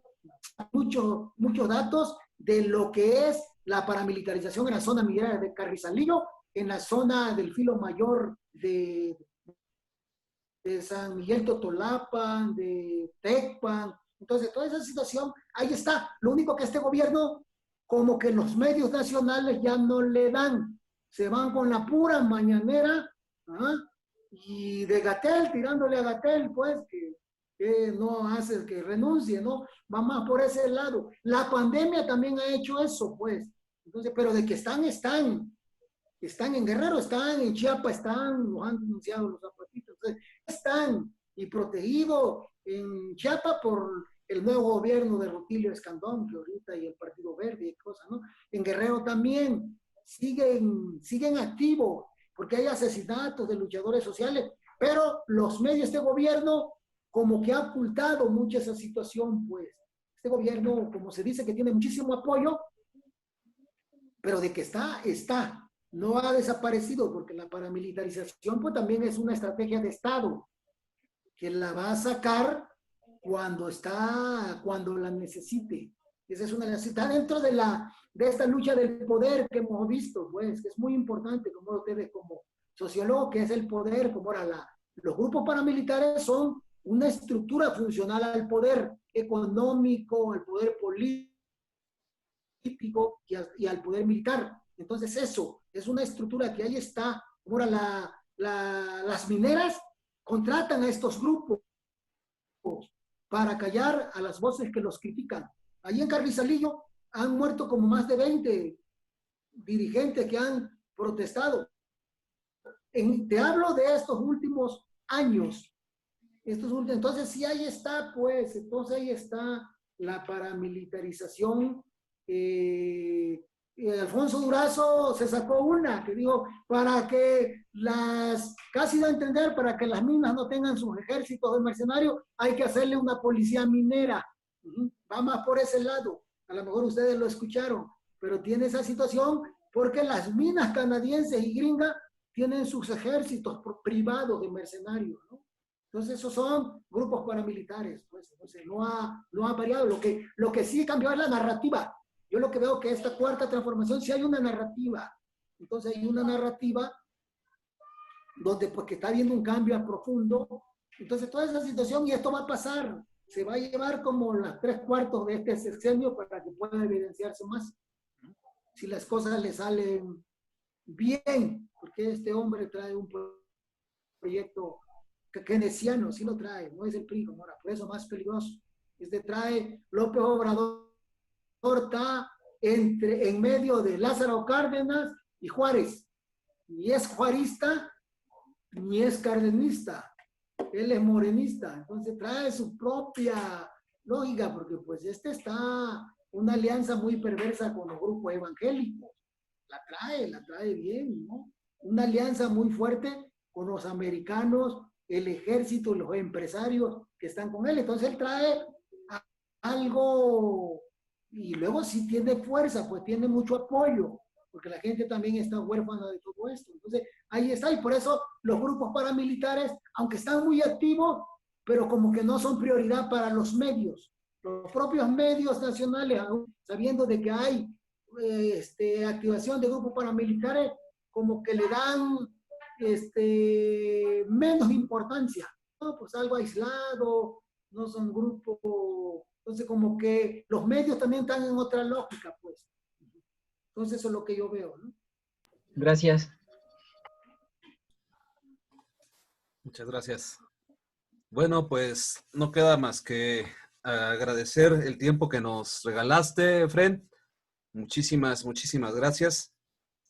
muchos datos de lo que es la paramilitarización en la zona minera de Carrizalillo, en la zona del Filo Mayor de San Miguel Totolapan, de Tecpan. Entonces, toda esa situación, ahí está. Lo único que este gobierno, como que los medios nacionales ya no le dan. Se van con la pura mañanera, ¿ah? Y de Gatell, tirándole a Gatell, pues, que no hace que renuncie, ¿no? Va más por ese lado. La pandemia también ha hecho eso, pues. Entonces, pero de que están en Guerrero, están en Chiapas, están, lo han denunciado los zapatitos, están y protegidos en Chiapas por el nuevo gobierno de Rutilio Escandón, que ahorita y el Partido Verde y cosas, ¿no? En Guerrero también siguen activos, porque hay asesinatos de luchadores sociales, pero los medios de este gobierno como que ha ocultado mucho esa situación, pues. Este gobierno, como se dice, que tiene muchísimo apoyo, pero de que está. No ha desaparecido, porque la paramilitarización pues también es una estrategia de Estado, que la va a sacar cuando la necesite. Esa es una necesidad dentro de esta lucha del poder que hemos visto, pues, que es muy importante, como ustedes como sociólogo, que es el poder, como ahora los grupos paramilitares son una estructura funcional al poder económico, al poder político y al poder militar. Entonces eso es una estructura que ahí está. Ahora las mineras contratan a estos grupos para callar a las voces que los critican. Allí en Carrizalillo han muerto como más de 20 dirigentes que han protestado. Te hablo de estos últimos años. Entonces sí, ahí está, pues, entonces ahí está la paramilitarización. Alfonso Durazo se sacó una que dijo, para que casi da a entender, para que las minas no tengan sus ejércitos de mercenarios, hay que hacerle una policía minera. Va más por ese lado. A lo mejor ustedes lo escucharon, pero tiene esa situación porque las minas canadienses y gringas tienen sus ejércitos privados de mercenarios, ¿no? Entonces esos son grupos paramilitares, pues. Entonces no ha variado. Lo que sí cambió es la narrativa. Yo lo que veo que esta cuarta transformación sí hay una narrativa. Entonces hay una narrativa donde porque está habiendo un cambio a profundo. Entonces toda esa situación, y esto va a pasar, se va a llevar como las 3/4 de este sexenio para que pueda evidenciarse más. Si las cosas le salen bien, porque este hombre trae un proyecto keynesiano, sí lo trae, no es el PRI, como ahora, por eso más peligroso. Trae López Obrador, está en medio de Lázaro Cárdenas y Juárez. Ni es juarista, ni es cardenista. Él es morenista. Entonces trae su propia lógica, porque pues está una alianza muy perversa con los grupos evangélicos. La trae bien, ¿no? Una alianza muy fuerte con los americanos, el ejército, los empresarios que están con él. Entonces él trae algo. Y luego si tiene fuerza, pues tiene mucho apoyo. porque la gente también está huérfana de todo esto. Entonces, ahí está, y por eso los grupos paramilitares, aunque están muy activos, pero como que no son prioridad para los medios. Los propios medios nacionales, aún sabiendo de que hay activación de grupos paramilitares, como que le dan menos importancia, ¿no? Pues algo aislado, no son grupos, entonces como que los medios también están en otra lógica, pues. Entonces eso es lo que yo veo, ¿no? Gracias. Muchas gracias. Bueno, pues no queda más que agradecer el tiempo que nos regalaste, Fren. Muchísimas, muchísimas gracias.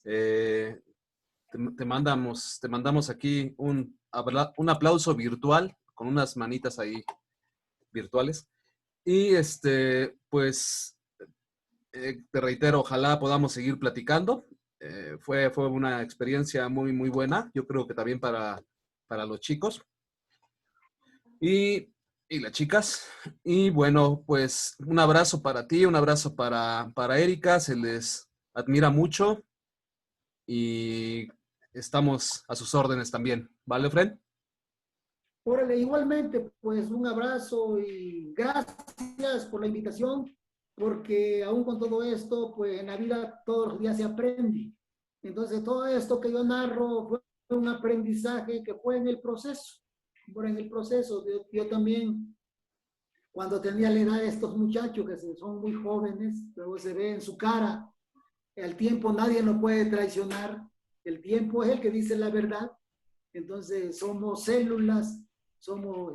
Te mandamos aquí un aplauso virtual con unas manitas ahí virtuales. Y pues te reitero, ojalá podamos seguir platicando. Fue una experiencia muy, muy buena. Yo creo que también para los chicos y las chicas. Y bueno, pues un abrazo para ti, un abrazo para Erika. Se les admira mucho y estamos a sus órdenes también. ¿Vale, Fred? Órale, igualmente, pues un abrazo y gracias por la invitación, porque aún con todo esto, pues en la vida todos los días se aprende. Entonces, todo esto que yo narro fue un aprendizaje que fue en el proceso. Bueno, en el proceso, yo también, cuando tenía la edad de estos muchachos que son muy jóvenes, luego se ve en su cara, el tiempo nadie lo puede traicionar, el tiempo es el que dice la verdad. Entonces, somos células, somos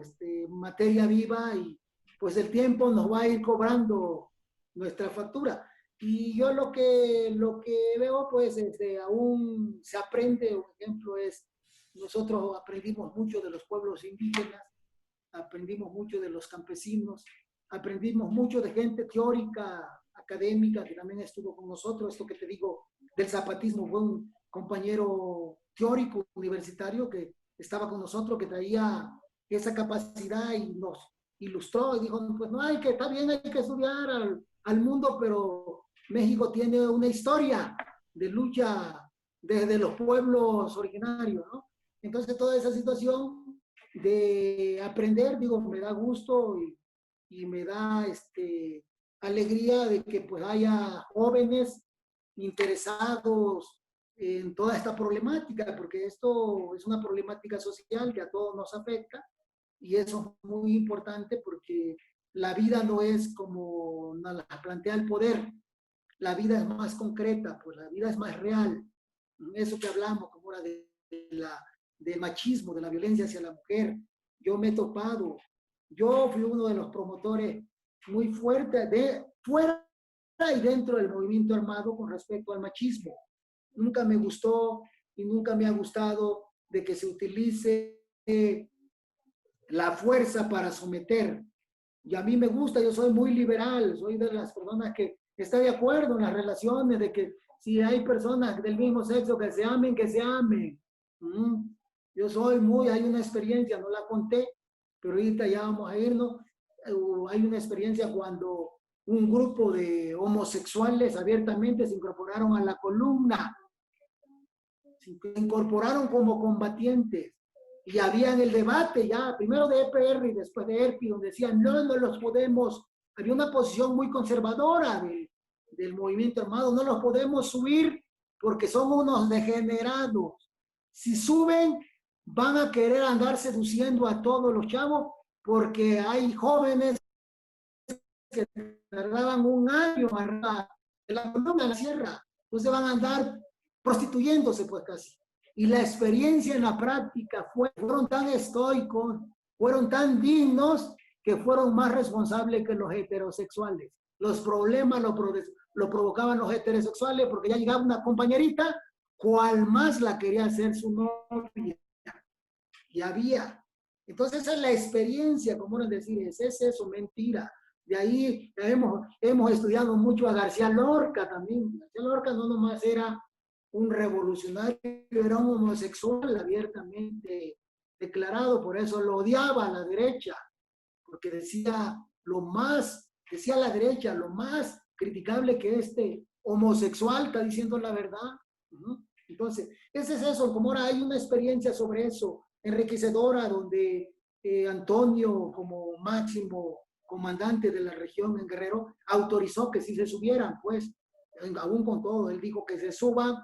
materia viva y pues el tiempo nos va a ir cobrando nuestra factura. Y yo lo que veo, pues, aún se aprende. Un ejemplo es, nosotros aprendimos mucho de los pueblos indígenas, aprendimos mucho de los campesinos, aprendimos mucho de gente teórica, académica, que también estuvo con nosotros. Esto que te digo del zapatismo fue un compañero teórico universitario que estaba con nosotros, que traía esa capacidad y nos ilustró y dijo, pues no hay que, está bien, hay que estudiar al mundo, pero México tiene una historia de lucha desde los pueblos originarios, ¿no? Entonces toda esa situación de aprender, digo, me da gusto y me da alegría de que pues haya jóvenes interesados en toda esta problemática, porque esto es una problemática social que a todos nos afecta y eso es muy importante porque la vida no es como nos la plantea el poder, la vida es más concreta, pues la vida es más real. Eso que hablamos como era del machismo, de la violencia hacia la mujer, yo me he topado, yo fui uno de los promotores muy fuertes de fuera y dentro del movimiento armado con respecto al machismo. Nunca me gustó y nunca me ha gustado de que se utilice la fuerza para someter. Y a mí me gusta, yo soy muy liberal, soy de las personas que está de acuerdo en las relaciones, de que si hay personas del mismo sexo que se amen, que se amen. Yo soy hay una experiencia, no la conté, pero ahorita ya vamos a irnos. Hay una experiencia cuando un grupo de homosexuales abiertamente se incorporaron a la columna, se incorporaron como combatientes y había en el debate ya, primero de EPR y después de ERPI, donde decían, no los podemos, había una posición muy conservadora del movimiento armado, no los podemos subir porque son unos degenerados. Si suben, van a querer andar seduciendo a todos los chavos porque hay jóvenes que tardaban un año en la columna, en la sierra. Entonces van a andar prostituyéndose pues casi. Y la experiencia en la práctica fueron tan estoicos, fueron tan dignos, que fueron más responsables que los heterosexuales. Los problemas lo provocaban los heterosexuales porque ya llegaba una compañerita, cual más la quería hacer su novia. Y había. Entonces esa es la experiencia, como es decir, es eso, mentira. De ahí hemos estudiado mucho a García Lorca también. García Lorca no nomás era un revolucionario, era un homosexual abiertamente declarado, por eso lo odiaba a la derecha, porque decía la derecha, lo más criticable que homosexual, está diciendo la verdad. Entonces, ese es eso, como ahora hay una experiencia sobre eso, enriquecedora, donde Antonio, como máximo comandante de la región en Guerrero, autorizó que si se subieran, pues, aún con todo, él dijo que se suban,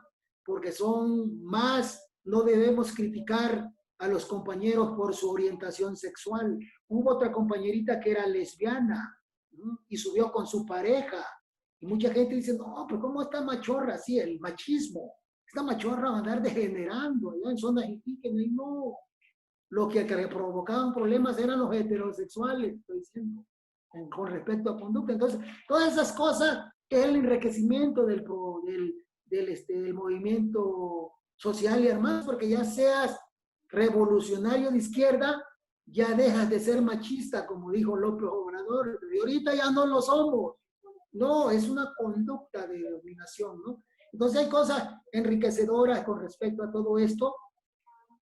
porque son más, no debemos criticar a los compañeros por su orientación sexual. Hubo otra compañerita que era lesbiana, ¿no? Y subió con su pareja. Y mucha gente dice, no, pero ¿cómo está machorra? Sí, el machismo. Esta machorra va a andar degenerando allá en zonas indígenas. Y no, lo que provocaban problemas eran los heterosexuales, estoy diciendo, con respecto a conducta. Entonces, todas esas cosas, que es el enriquecimiento del movimiento social y armado, porque ya seas revolucionario de izquierda, ya dejas de ser machista, como dijo López Obrador, y ahorita ya no lo somos. No, es una conducta de dominación, ¿no? Entonces hay cosas enriquecedoras con respecto a todo esto,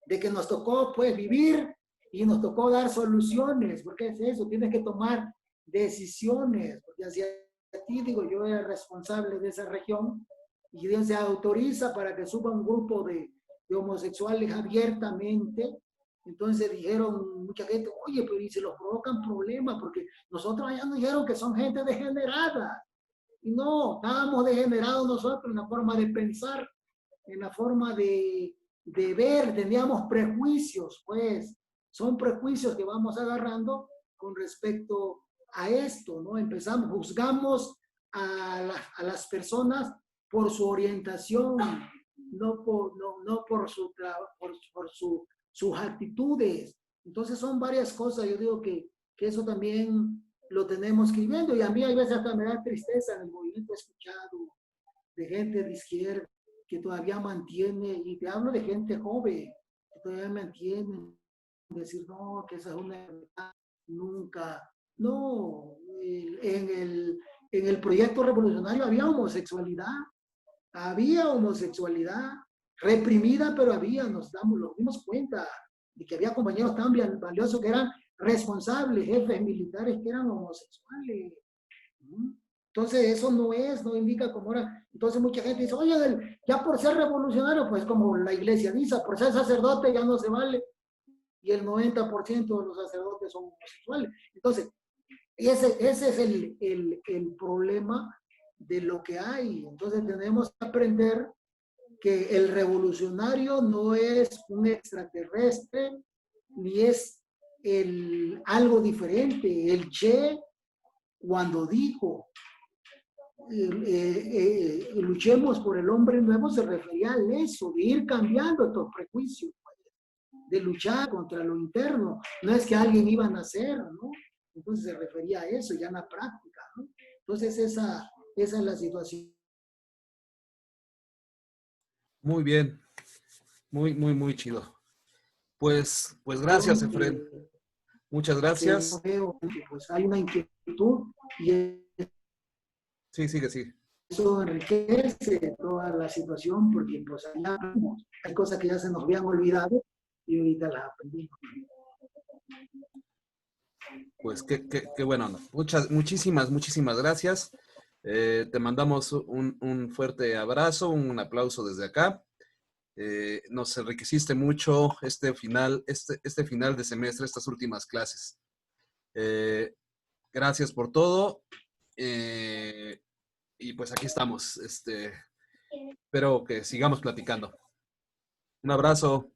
de que nos tocó pues vivir y nos tocó dar soluciones, porque es eso, tienes que tomar decisiones, porque hacia ti, digo, yo era responsable de esa región, y Dios se autoriza para que suba un grupo de homosexuales abiertamente. Entonces dijeron mucha gente, oye, pero y se los provocan problemas, porque nosotros allá nos dijeron que son gente degenerada. Y no, estábamos degenerados nosotros en la forma de pensar, en la forma de ver, teníamos prejuicios, pues son prejuicios que vamos agarrando con respecto a esto, ¿no? Empezamos, juzgamos a las personas por su orientación, no por sus actitudes. Entonces son varias cosas, yo digo que eso también lo tenemos que ir viendo, y a mí hay veces hasta me da tristeza en el movimiento escuchado de gente de izquierda que todavía mantiene, y te hablo de gente joven, que todavía mantiene, decir, no, que esa es una verdad, nunca. No, en el proyecto revolucionario había homosexualidad, reprimida, pero nos dimos cuenta de que había compañeros tan valiosos que eran responsables, jefes militares que eran homosexuales. Entonces eso no indica como era. Entonces mucha gente dice, oye, ya por ser revolucionario, pues como la iglesia dice, por ser sacerdote ya no se vale. Y el 90% de los sacerdotes son homosexuales. Entonces, ese es el problema de lo que hay. Entonces tenemos que aprender que el revolucionario no es un extraterrestre, ni es algo diferente. El Che, cuando dijo, luchemos por el hombre nuevo, se refería a eso, de ir cambiando estos prejuicios, de luchar contra lo interno. No es que alguien iba a nacer, ¿no? Entonces se refería a eso ya en la práctica, ¿no? Entonces esa es la situación. Muy bien, muy chido. Pues gracias, Efren. Muchas gracias. Pues hay una inquietud y Sí, sigue. eso enriquece toda la situación, porque pues hay cosas que ya se nos habían olvidado y ahorita las aprendimos. Pues qué bueno. Muchísimas gracias. Te mandamos un fuerte abrazo, un aplauso desde acá. Nos enriqueciste mucho este final de semestre, estas últimas clases. Gracias por todo. Y pues aquí estamos. Espero que sigamos platicando. Un abrazo.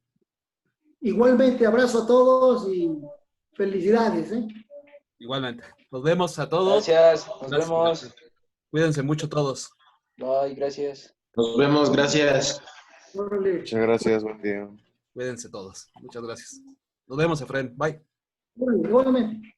Igualmente, abrazo a todos y felicidades, ¿eh? Igualmente. Nos vemos a todos. Gracias, nos vemos. Gracias. Cuídense mucho todos. Bye, gracias. Nos vemos, gracias. Órale. Muchas gracias, buen día. Cuídense todos. Muchas gracias. Nos vemos, Efren. Bye. Igualmente.